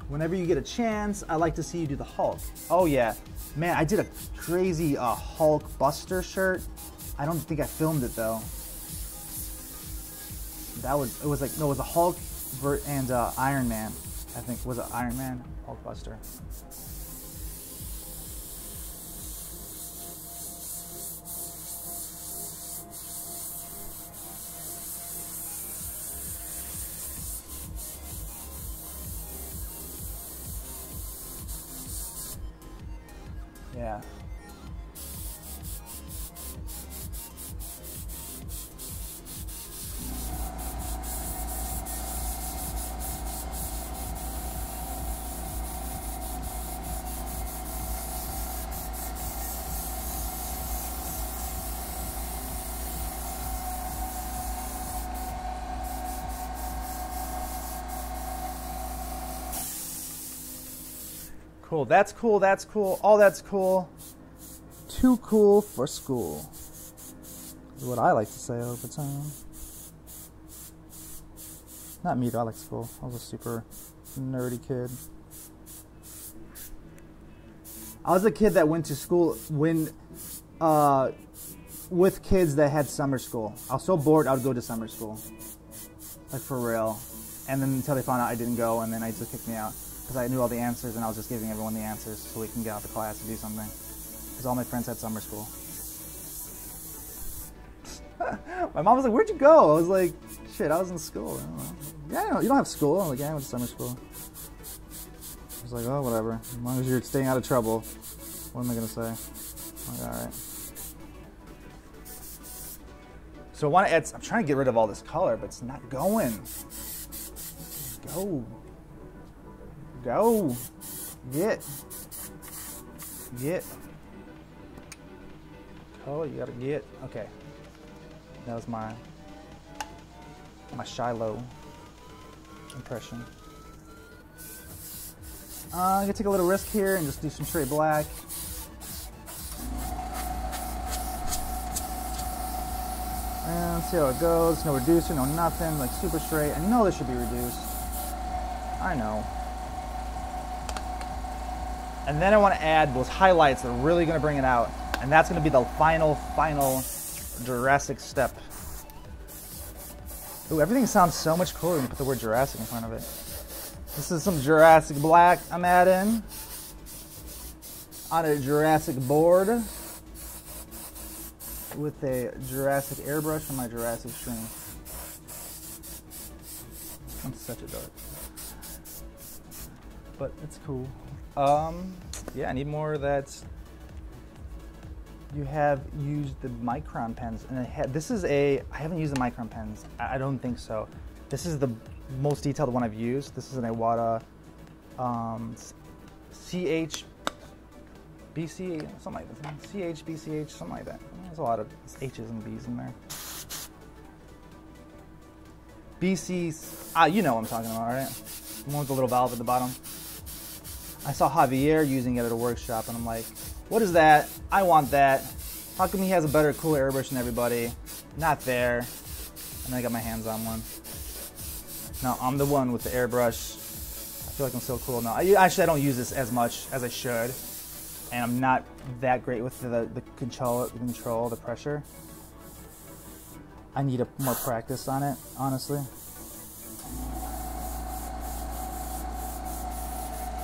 Whenever you get a chance, I like to see you do the Hulk. Oh yeah, man, I did a crazy Hulk Buster shirt. I don't think I filmed it though. It was a Hulk and Iron Man. I think, was it Iron Man? Hulk Buster. Yeah. Cool, that's cool, that's cool, all that's cool. Too cool for school is what I like to say all the time. Not me, though, I like school. I was a super nerdy kid. I was a kid that went to school with kids that had summer school. I was so bored I would go to summer school. Like, for real. And then until they found out I didn't go, and then they just kicked me out. Because I knew all the answers, and I was just giving everyone the answers so we can get out of the class and do something. Because all my friends had summer school. My mom was like, "Where'd you go?" I was like, "Shit, I was in school." I don't know. "Yeah, you don't have school." I was like, "Yeah, I went to summer school." I was like, "Oh, whatever. As long as you're staying out of trouble." What am I going to say? I'm like, all right. So I want to add, I'm trying to get rid of all this color, but it's not going. Go. Go. Get. Color, you gotta get. Okay. That was my Shiloh impression. I'm gonna take a little risk here and just do some straight black. And see how it goes. No reducer, no nothing, like super straight. I know this should be reduced. I know. And then I want to add those highlights that are really going to bring it out. And that's going to be the final Jurassic step. Ooh, everything sounds so much cooler when you put the word Jurassic in front of it. This is some Jurassic black I'm adding on a Jurassic board with a Jurassic airbrush on my Jurassic string. I'm such a dork. But it's cool. Yeah, I need more of that. You have used the micron pens, and I haven't used the micron pens. I don't think so. This is the most detailed one I've used. This is an Iwata CHBC, something like that. CHBCH, something like that. There's a lot of H's and B's in there. BC's, you know what I'm talking about, right? The one with the little valve at the bottom. I saw Javier using it at a workshop, and I'm like, what is that? I want that. How come he has a better, cooler airbrush than everybody? Not there. And then I got my hands on one. Now I'm the one with the airbrush. I feel like I'm so cool now. Actually, I don't use this as much as I should, and I'm not that great with the control, the pressure. I need more practice on it, honestly.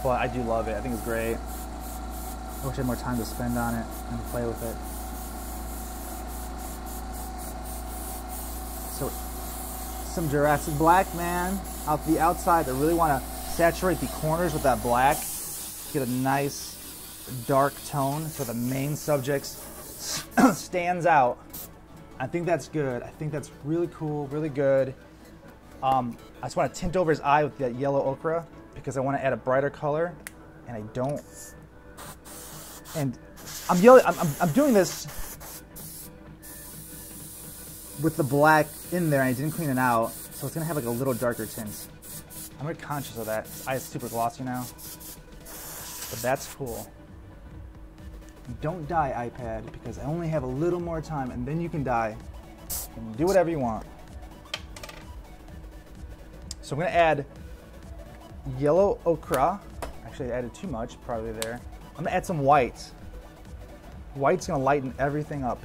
But I do love it. I think it's great. I wish I had more time to spend on it and play with it. So, some Jurassic black, man, out the outside. I really want to saturate the corners with that black. Get a nice dark tone so the main subject stands out. I think that's good. I think that's really cool, really good. I just want to tint over his eye with that yellow ochre because I want to add a brighter color, and I don't. And I'm doing this with the black in there, and I didn't clean it out, so it's gonna have like a little darker tint. I'm very conscious of that. His eye is super glossy now, but that's cool. Don't die, iPad, because I only have a little more time, and then you can die. You can do whatever you want. So I'm gonna add yellow ochre. Actually, I added too much, probably there. I'm gonna add some white. White's gonna lighten everything up.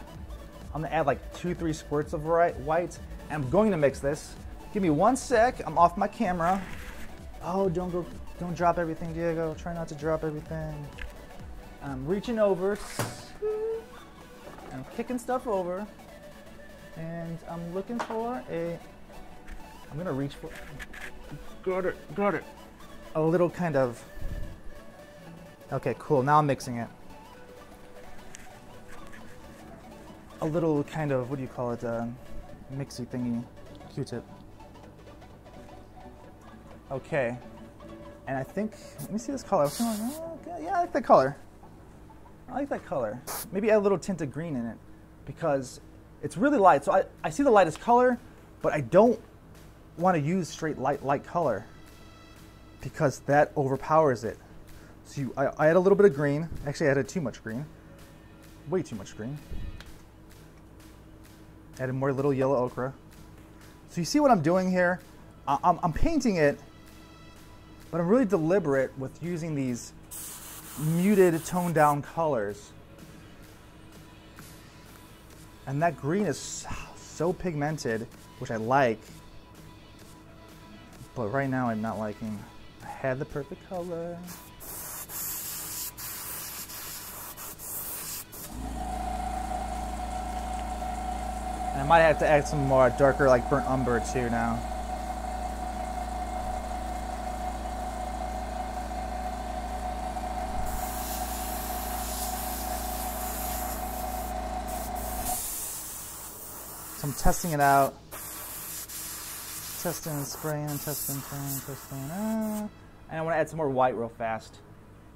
I'm gonna add like 2-3 squirts of white, and I'm going to mix this. Give me 1 sec. I'm off my camera. Oh, don't drop everything, Diego. Try not to drop everything. I'm reaching over, I'm kicking stuff over, and I'm looking for I'm gonna reach for, got it. A little kind of, okay, cool, now I'm mixing it. A little kind of, what do you call it, mixy thingy, Q-tip. Okay, and I think, let me see this color. Oh, okay, yeah, I like that color. I like that color. Maybe add a little tint of green in it because it's really light. So I see the lightest color, but I don't want to use straight light color because that overpowers it. So I add a little bit of green. Actually, I added too much green. Way too much green. Added more little yellow ochre. So you see what I'm doing here? I'm painting it, but I'm really deliberate with using these muted, toned down colors. And that green is so pigmented, which I like. But right now I'm not liking. I had the perfect color. And I might have to add some more darker, like burnt umber too now. So I'm testing it out. Testing, spraying, testing, spraying, testing. And I want to add some more white real fast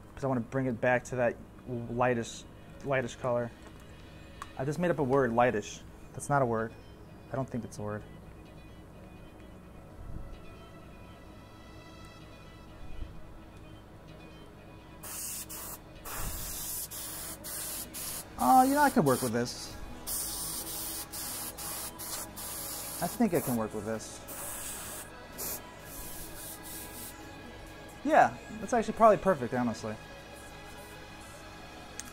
because I want to bring it back to that lightish color. I just made up a word, lightish. That's not a word. I don't think it's a word. Oh, you know, I could work with this. I think I can work with this. Yeah, that's actually probably perfect, honestly.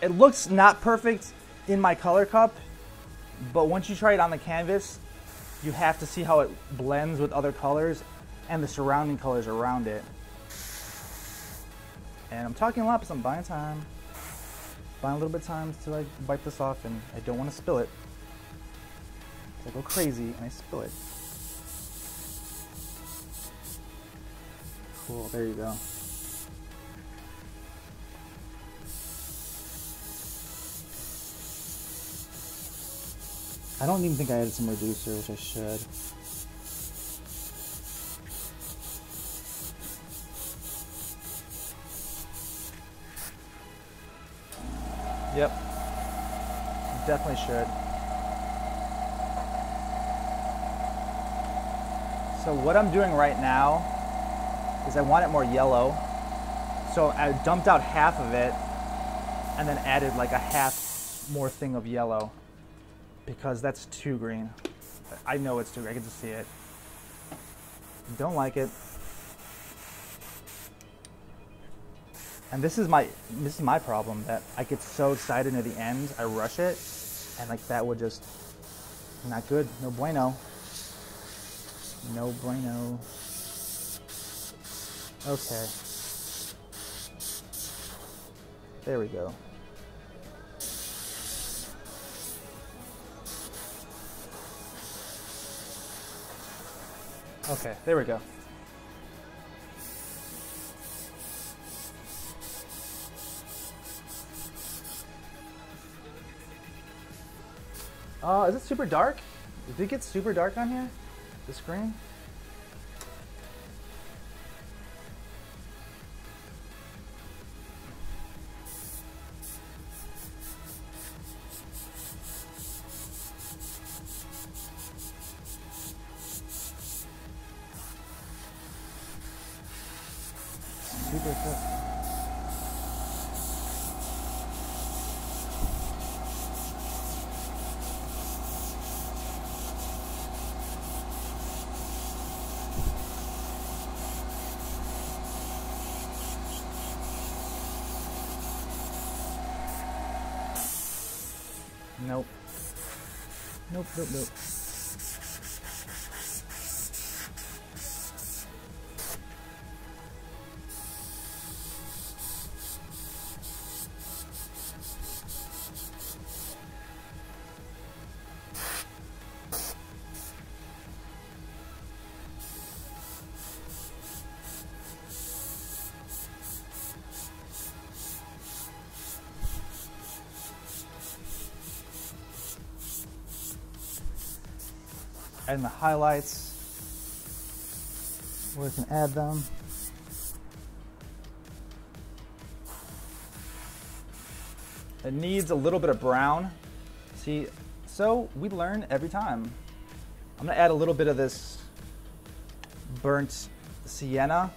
It looks not perfect in my color cup, but once you try it on the canvas, you have to see how it blends with other colors and the surrounding colors around it. And I'm talking a lot because I'm buying time. Buying a little bit of time to like wipe this off, and I don't want to spill it. I go crazy and I spill it. Cool, there you go. I don't even think I added some reducer, which I should. Yep, definitely should. So what I'm doing right now is I want it more yellow. So I dumped out half of it and then added like a half more thing of yellow because that's too green. I know it's too green, I can just see it. Don't like it. And this is my problem, that I get so excited near the end, I rush it, and like that would just, not good, no bueno. No bueno. Okay. There we go. Okay, there we go. Is it super dark? Did it get super dark on here? The screen? Super thick. Nope. Nope, nope, nope. Adding the highlights where we can add them. It needs a little bit of brown. See, so we learn every time. I'm gonna add a little bit of this burnt sienna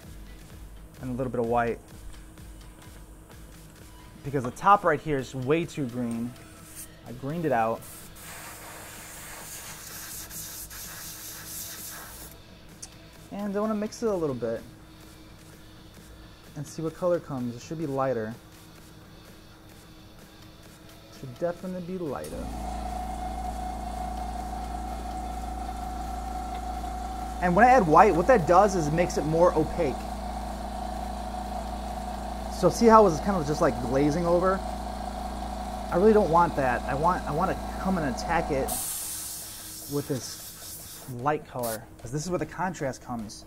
and a little bit of white, because the top right here is way too green. I greened it out. And I want to mix it a little bit and see what color comes. It should be lighter. It should definitely be lighter. And when I add white, what that does is it makes it more opaque. So see how it's kind of just like glazing over? I really don't want that. I want to come and attack it with this light color, because this is where the contrast comes.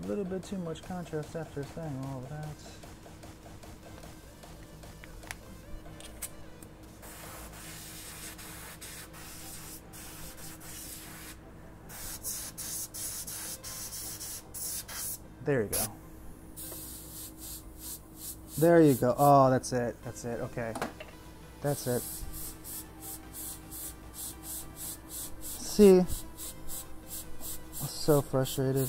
A little bit too much contrast after saying all of that. There you go. There you go. Oh, that's it. That's it. Okay. That's it. See? I'm so frustrated.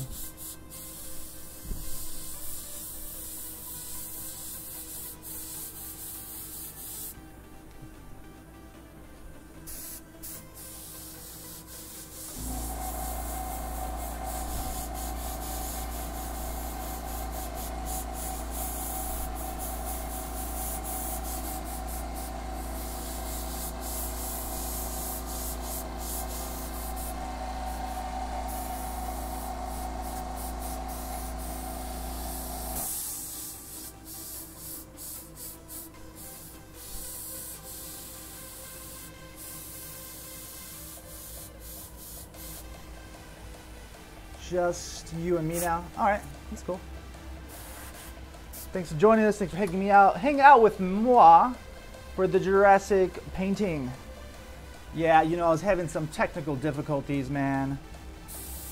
Just you and me now. All right, that's cool. Thanks for joining us. Thanks for hanging out with moi for the Jurassic painting. Yeah, you know, I was having some technical difficulties, man.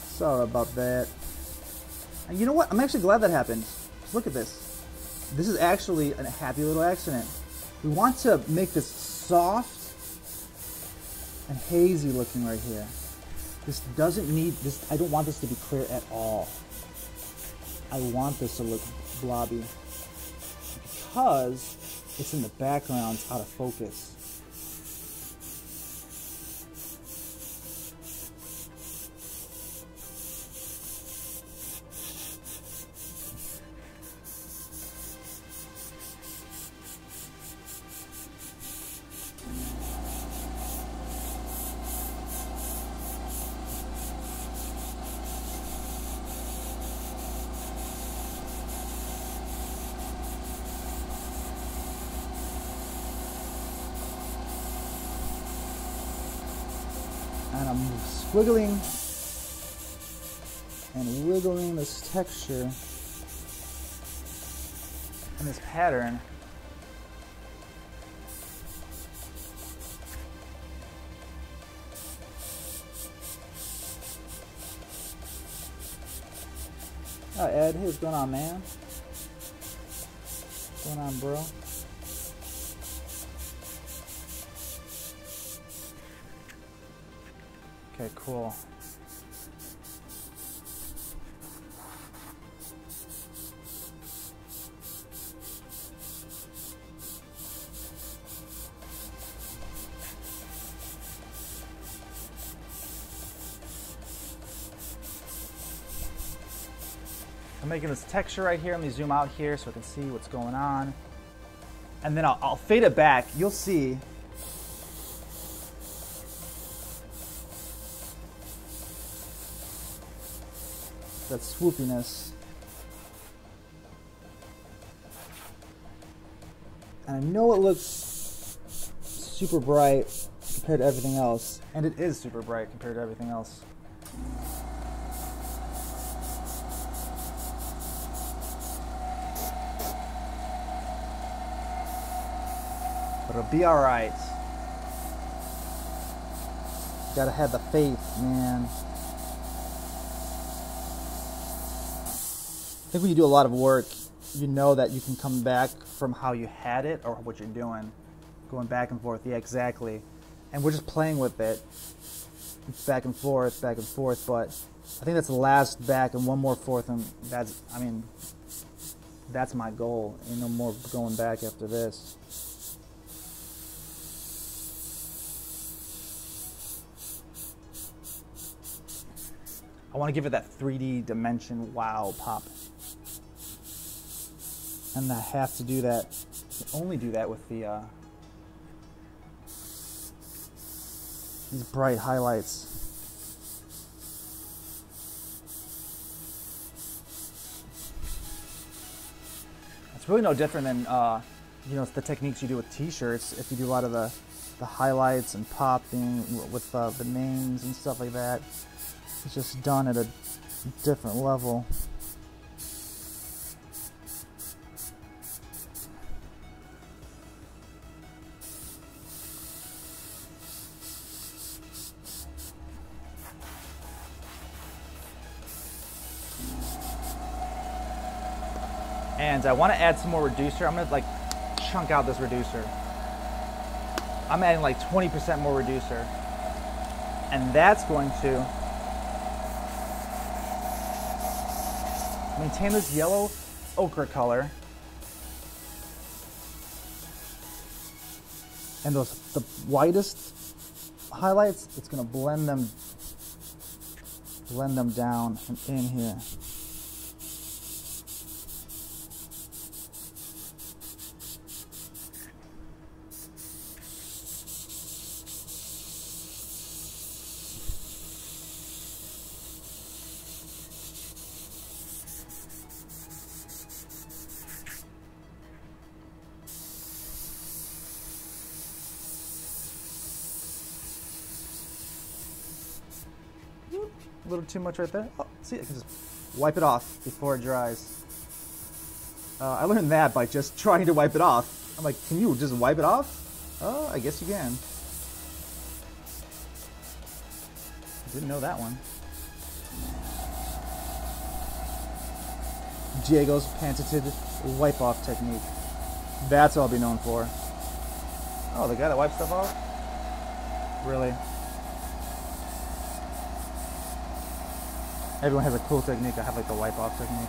Sorry about that. And you know what? I'm actually glad that happened. Look at this. This is actually a happy little accident. We want to make this soft and hazy looking right here. This doesn't need this. I don't want this to be clear at all. I want this to look blobby because it's in the background, it's out of focus. And I'm squiggling and wiggling this texture and this pattern. Hi Ed, hey, what's going on, man? What's going on, bro? Okay, cool. I'm making this texture right here. Let me zoom out here so I can see what's going on. And then I'll fade it back. You'll see that swoopiness. And I know it looks super bright compared to everything else. And it is super bright compared to everything else. But it'll be alright. Gotta have the faith, man. I think when you do a lot of work, you know that you can come back from how you had it or what you're doing. Going back and forth, yeah, exactly. And we're just playing with it. Back and forth, but I think that's the last back and one more forth, and that's, I mean, that's my goal. Ain't no more going back after this. I want to give it that 3D dimension wow pop. And I have to do that, only do that with the these bright highlights. It's really no different than you know, the techniques you do with t-shirts. If you do a lot of the highlights and popping with the names and stuff like that, it's just done at a different level. And I want to add some more reducer. I'm going to like chunk out this reducer. I'm adding like 20% more reducer. And that's going to maintain this yellow ochre color. And the whitest highlights, it's going to blend them down and in here. A little too much right there. Oh, see, I can just wipe it off before it dries. I learned that by just trying to wipe it off. I'm like, can you just wipe it off? Oh, I guess you can. Didn't know that one. Diego's patented wipe-off technique. That's what I'll be known for. Oh, the guy that wipes stuff off? Really? Everyone has a cool technique. I have like the wipe-off technique.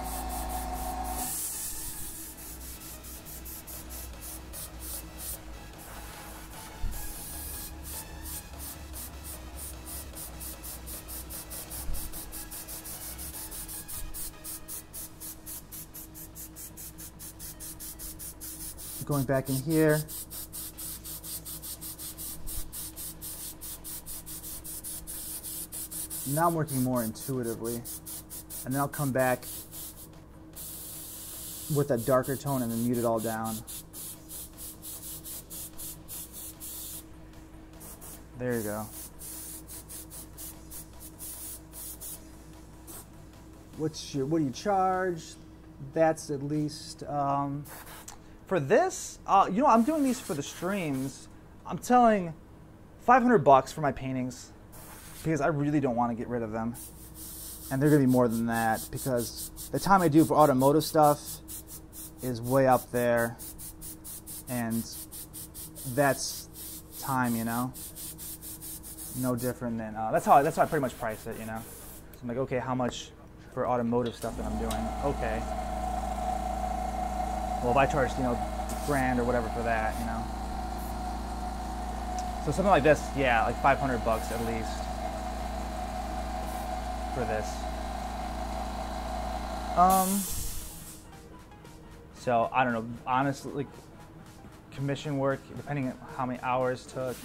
Going back in here. Now I'm working more intuitively, and then I'll come back with a darker tone and then mute it all down. There you go. what do you charge? That's at least for this. You know, I'm doing these for the streams. I'm telling $500 for my paintings because I really don't want to get rid of them, and they're gonna be more than that because the time I do for automotive stuff is way up there, and that's time, you know. No different than that's how I pretty much price it, you know. So I'm like, okay, how much for automotive stuff that I'm doing? Okay. Well, if I charge, you know, $1,000 or whatever for that, you know. So something like this, yeah, like $500 at least for this. So I don't know. Honestly, like commission work, depending on how many hours took.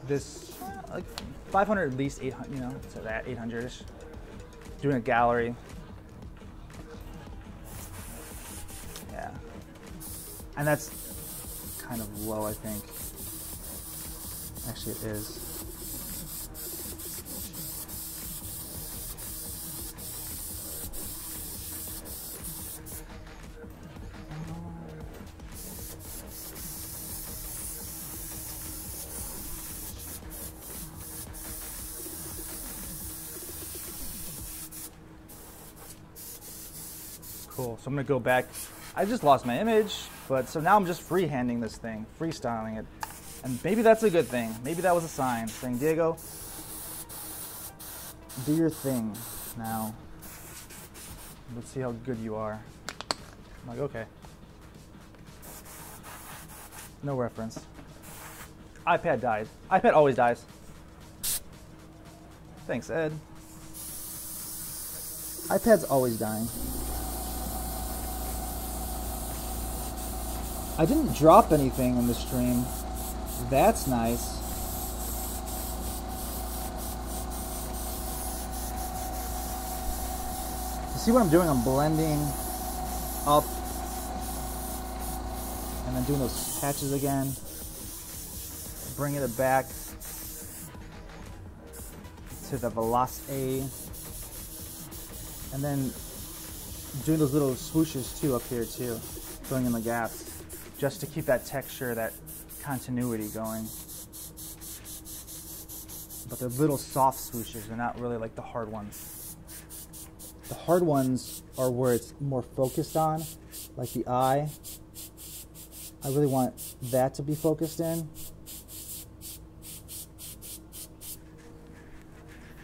This like 500 at least, 800, you know, so that 800ish. Doing a gallery. Yeah. And that's kind of low, I think. Actually, it is. Cool, so I'm gonna go back. I just lost my image, but so now I'm just freehanding this thing, freestyling it. And maybe that's a good thing. Maybe that was a sign saying, Diego, do your thing now. Let's see how good you are. I'm like, okay. No reference. iPad died. iPad always dies. Thanks, Ed. iPad's always dying. I didn't drop anything in the stream. That's nice. You see what I'm doing? I'm blending up and then doing those patches again. Bringing it back to the velocity. And then doing those little swooshes too up here too. Filling in the gaps. Just to keep that texture, that continuity going. But they're little soft swooshes, they're not really like the hard ones. The hard ones are where it's more focused on, like the eye. I really want that to be focused in.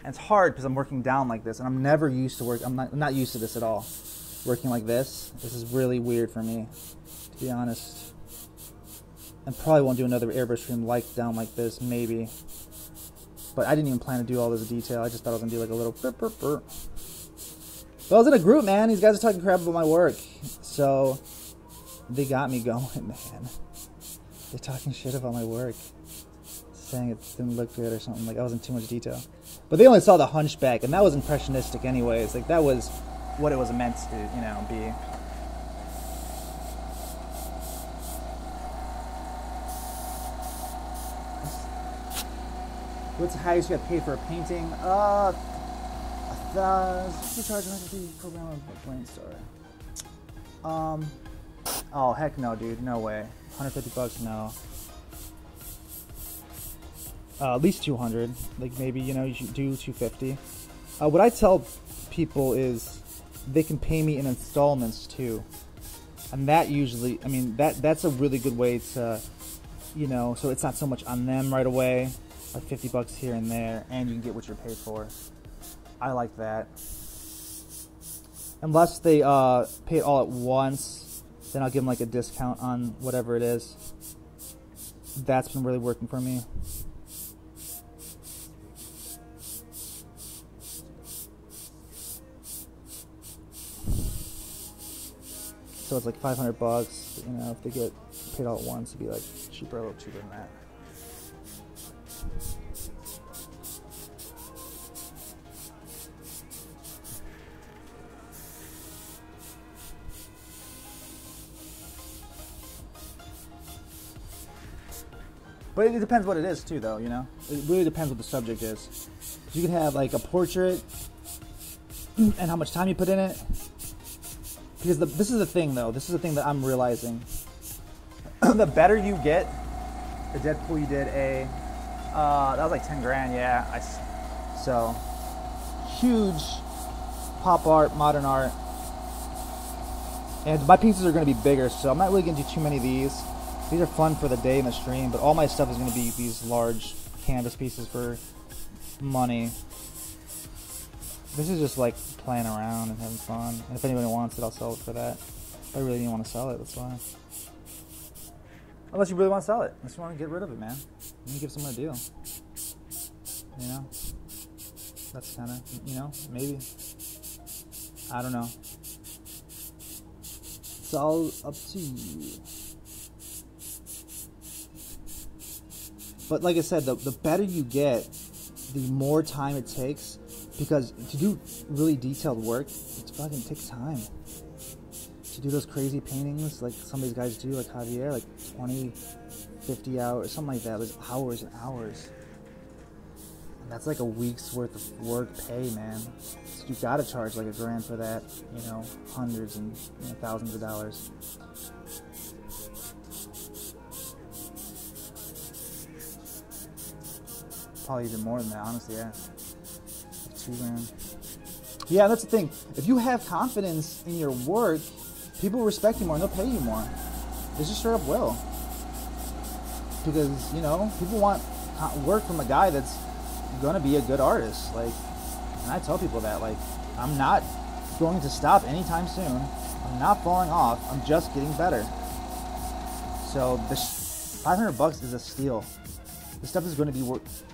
And it's hard because I'm working down like this, and I'm never used to work. I'm not used to this at all. Working like this. This is really weird for me, to be honest. And probably won't do another airbrush stream like down like this, maybe. But I didn't even plan to do all this detail. I just thought I was gonna do like a little burp, burp, burp. But I was in a group, man. These guys are talking crap about my work, so they got me going, man. They're talking shit about my work, saying it didn't look good or something. Like I was in too much detail. But they only saw the hunchback, and that was impressionistic, anyways. Like that was what it was meant to, you know, be. What's the highest you got paid for a painting? Program of Brainstorm. Oh heck no, dude, no way. $150, no. At least 200. Like maybe, you know, you should do 250. What I tell people is they can pay me in installments too, and that usually, I mean, that's a really good way to, you know, so it's not so much on them right away. Like $50 here and there, and you can get what you're paid for. I like that. Unless they pay it all at once, then I'll give them like a discount on whatever it is. That's been really working for me. So it's like $500. You know, if they get paid all at once, it'd be like cheaper, a little cheaper than that. But it depends what it is too, though, you know? It really depends what the subject is. You can have like a portrait and how much time you put in it. Because this is the thing, though. This is the thing that I'm realizing. The better you get, the Deadpool you did that was like 10 grand, yeah. So, huge pop art, modern art. And my pieces are going to be bigger, so I'm not really going to do too many of these. These are fun for the day and the stream, but all my stuff is going to be these large canvas pieces for money. This is just like playing around and having fun. And if anybody wants it, I'll sell it for that. If I really didn't want to sell it, that's why. Unless you really want to sell it. Unless you want to get rid of it, man. You can give someone a deal. You know? That's kind of, you know, maybe. I don't know. It's all up to you. But like I said, the better you get, the more time it takes. Because to do really detailed work, it fucking takes time. To do those crazy paintings, like some of these guys do, like Javier, like 20, 50 hours, something like that. There's hours and hours. And that's like a week's worth of work pay, man. So you gotta charge like $1,000 for that, you know, hundreds and thousands of dollars. Probably even more than that, honestly, yeah. Like $2 grand. Yeah, that's the thing. If you have confidence in your work, people respect you more and they'll pay you more. They just straight up will. Because, you know, people want work from a guy that's gonna be a good artist. Like, and I tell people that, like, I'm not going to stop anytime soon. I'm not falling off. I'm just getting better. So this $500 is a steal. This stuff is going to be worth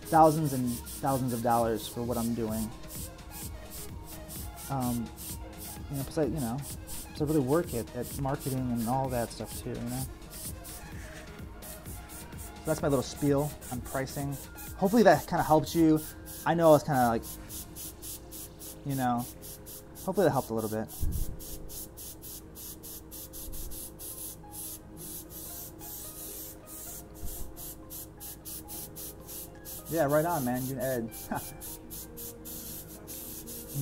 thousands and thousands of dollars for what I'm doing. You know, because I really work at marketing and all that stuff too, you know. So that's my little spiel on pricing. Hopefully that kind of helped you. I know it's kind of like, you know, hopefully that helped a little bit. Yeah, right on, man. You and Ed.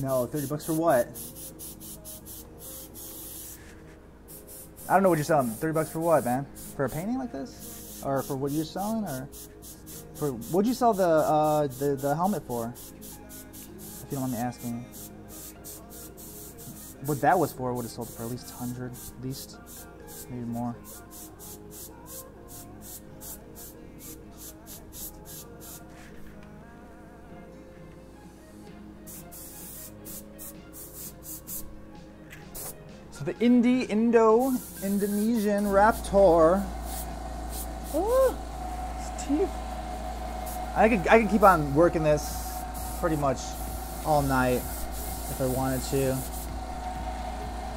No, $30 for what? I don't know what you're selling. $30 for what, man? For a painting like this, or for what you're selling, or for what'd you sell the helmet for? If you don't mind me asking. What that was for, would have sold for at least 100, at least, maybe more. So the Indonesian raptor. Oh, his teeth. I could keep on working this pretty much all night if I wanted to.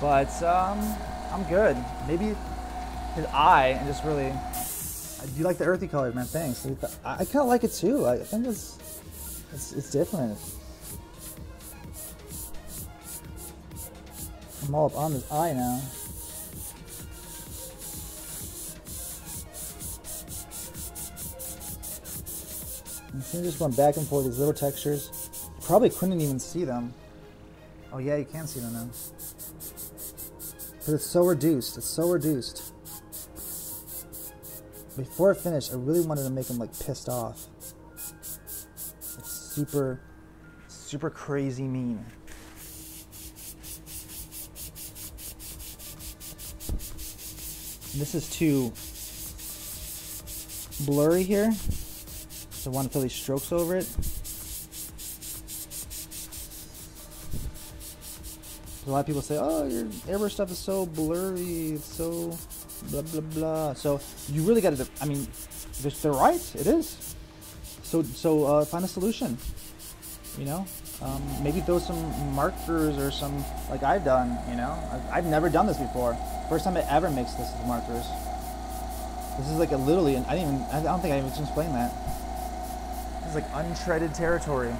But I'm good. Maybe his eye and just really. You like the earthy colors, man? Thanks. I kind of like it too. I think it's different. I'm all up on his eye now. And so just went back and forth these little textures. You probably couldn't even see them. Oh yeah, you can see them now. But it's so reduced. It's so reduced. Before I finished, I really wanted to make him like pissed off. It's super, super crazy mean. This is too blurry here, so I want to fill these strokes over it. A lot of people say, oh, your airbrush stuff is so blurry, it's so blah blah blah. So you really got to, I mean, they're right, it is. So find a solution, you know. Maybe throw some markers or some, like I've done, you know. I've never done this before. First time I ever mixed this with markers. This is like a literally, I don't think I even explained that. This is like untreaded territory.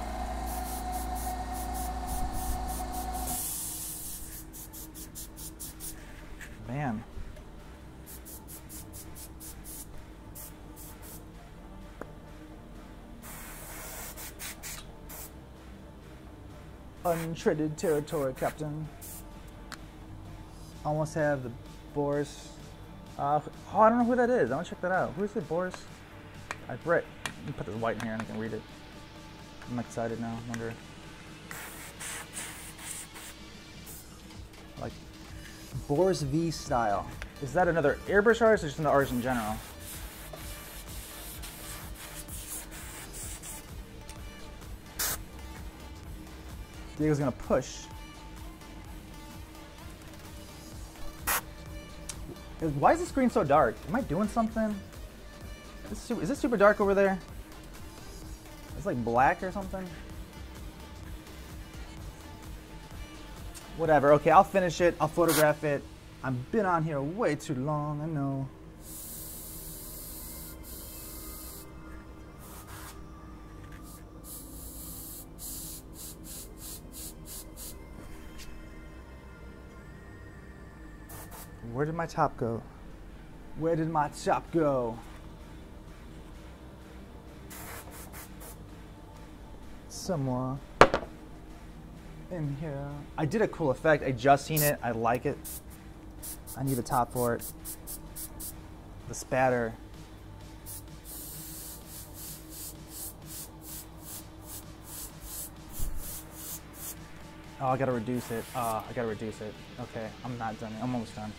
Man. Untreaded territory, Captain. Almost have the Boris. Oh, I don't know who that is. I want to check that out. Who is it, Boris? Let me put this white in here and I can read it. I'm excited now. I wonder. Like Boris V style. Is that another airbrush artist or just an artist in general? Diego's gonna push. Why is the screen so dark? Am I doing something? Is it super dark over there? It's like black or something? Whatever, okay, I'll finish it, I'll photograph it. I've been on here way too long, I know. Where did my top go? Where did my top go? Somewhere in here. I did a cool effect. I just seen it. I like it. I need a top for it. The spatter. Oh, I gotta reduce it. I gotta reduce it. Okay, I'm not done. I'm almost done.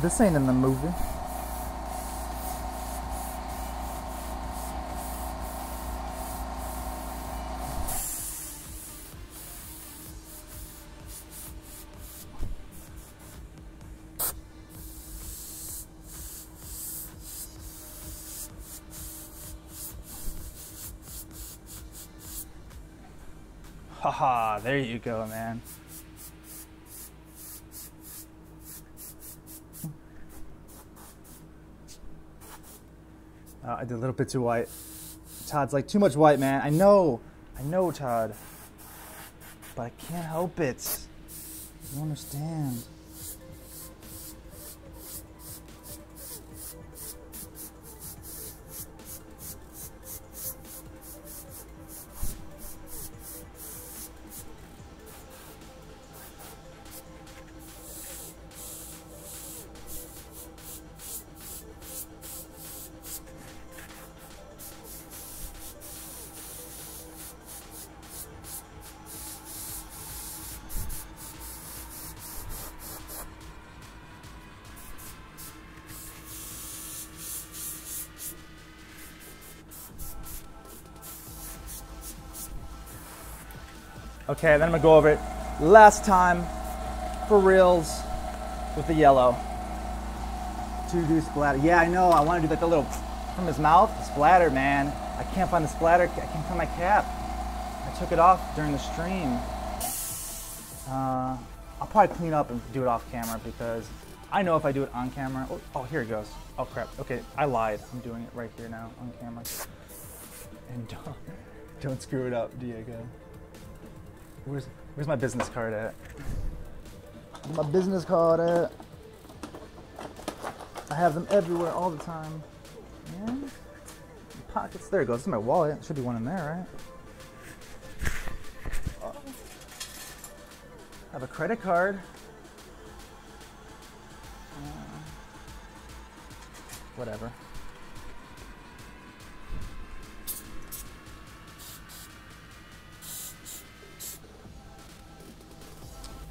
This ain't in the movie. Haha, there you go, man. I did a little bit too white. Todd's like, too much white, man. I know, Todd. But I can't help it. You don't understand. Okay, then I'm gonna go over it last time for reals with the yellow. To do splatter. Yeah, I know, I wanna do like a little from his mouth, splatter, man. I can't find the splatter, I can't find my cap. I took it off during the stream. I'll probably clean up and do it off camera because I know if I do it on camera, oh, here it goes. Oh crap, okay, I lied. I'm doing it right here now on camera. And don't screw it up, Diego. Where's my business card at? Where's my business card at? I have them everywhere all the time. Yeah. Pockets. There it goes. This is my wallet. There should be one in there, right? Oh. I have a credit card. Whatever.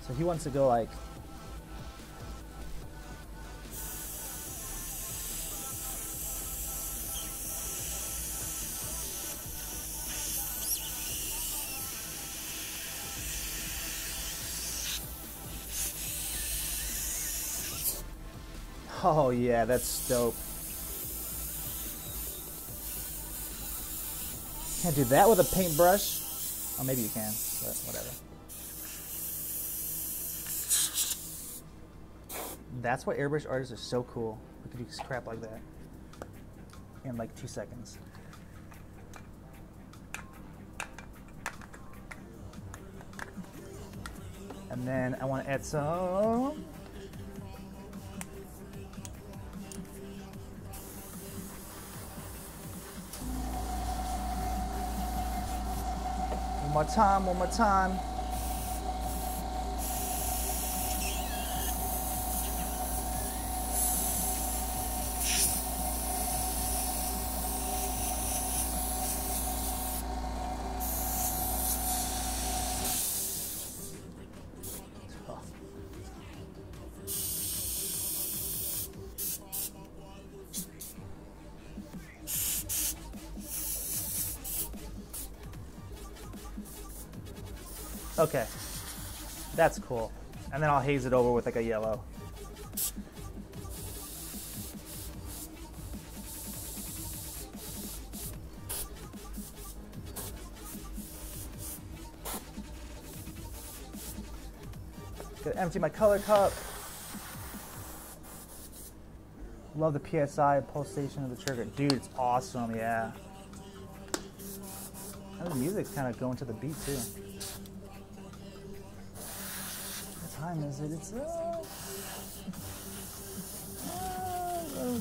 So he wants to go like oh yeah, that's dope. Can't do that with a paintbrush. Oh, maybe you can, but whatever. That's why airbrush artists are so cool. We could do crap like that. in like 2 seconds. And then I want to add some one more time. Okay, that's cool. And then I'll haze it over with like a yellow. Gonna empty my color cup. Love the PSI pulsation of the trigger. Dude, it's awesome, yeah. And the music's kind of going to the beat too. Time is it? It's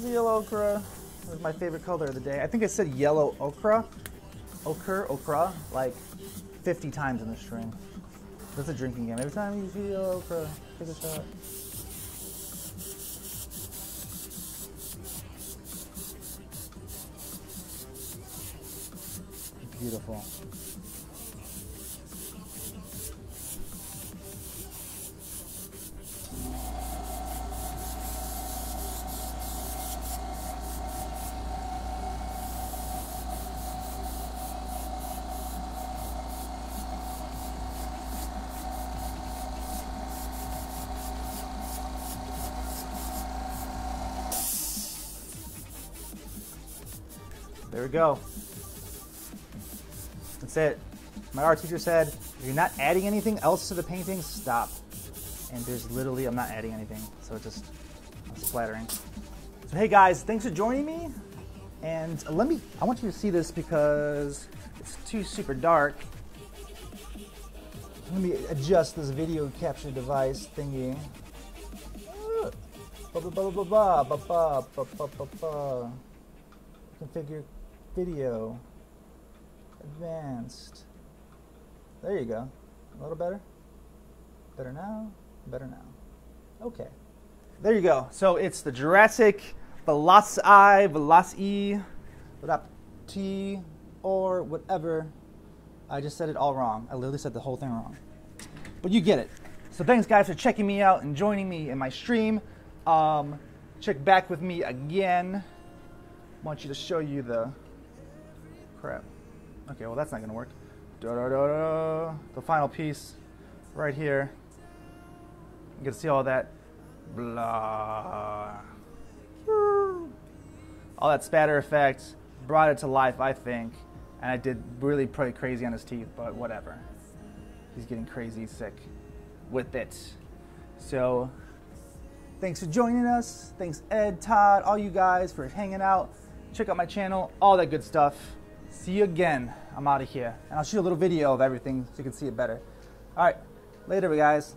yellow ochre. That's my favorite color of the day. I think I said yellow ochre, ochre, like 50 times in the stream. That's a drinking game. Every time you see yellow ochre, take a shot. Beautiful. There we go. That's it. My art teacher said, if you're not adding anything else to the painting, stop. And there's literally, I'm not adding anything. So it's just splattering. So hey guys, thanks for joining me. And I want you to see this because it's too super dark. Let me adjust this video capture device thingy. Configure video. Advanced. There you go. A little better. Better now. Better now. Okay. There you go. So it's the Jurassic Velocity, Raptor, or whatever. I just said it all wrong. I literally said the whole thing wrong. But you get it. So thanks guys for checking me out and joining me in my stream. Check back with me again. I want you to show you the crap. Okay, well that's not gonna work. The final piece right here. You can see all that blah. All that spatter effect brought it to life, I think. And I did really pretty crazy on his teeth, but whatever. He's getting crazy sick with it. So thanks for joining us. Thanks Ed, Todd, all you guys for hanging out. Check out my channel, all that good stuff. See you again. I'm out of here. And I'll shoot a little video of everything so you can see it better. All right, later guys.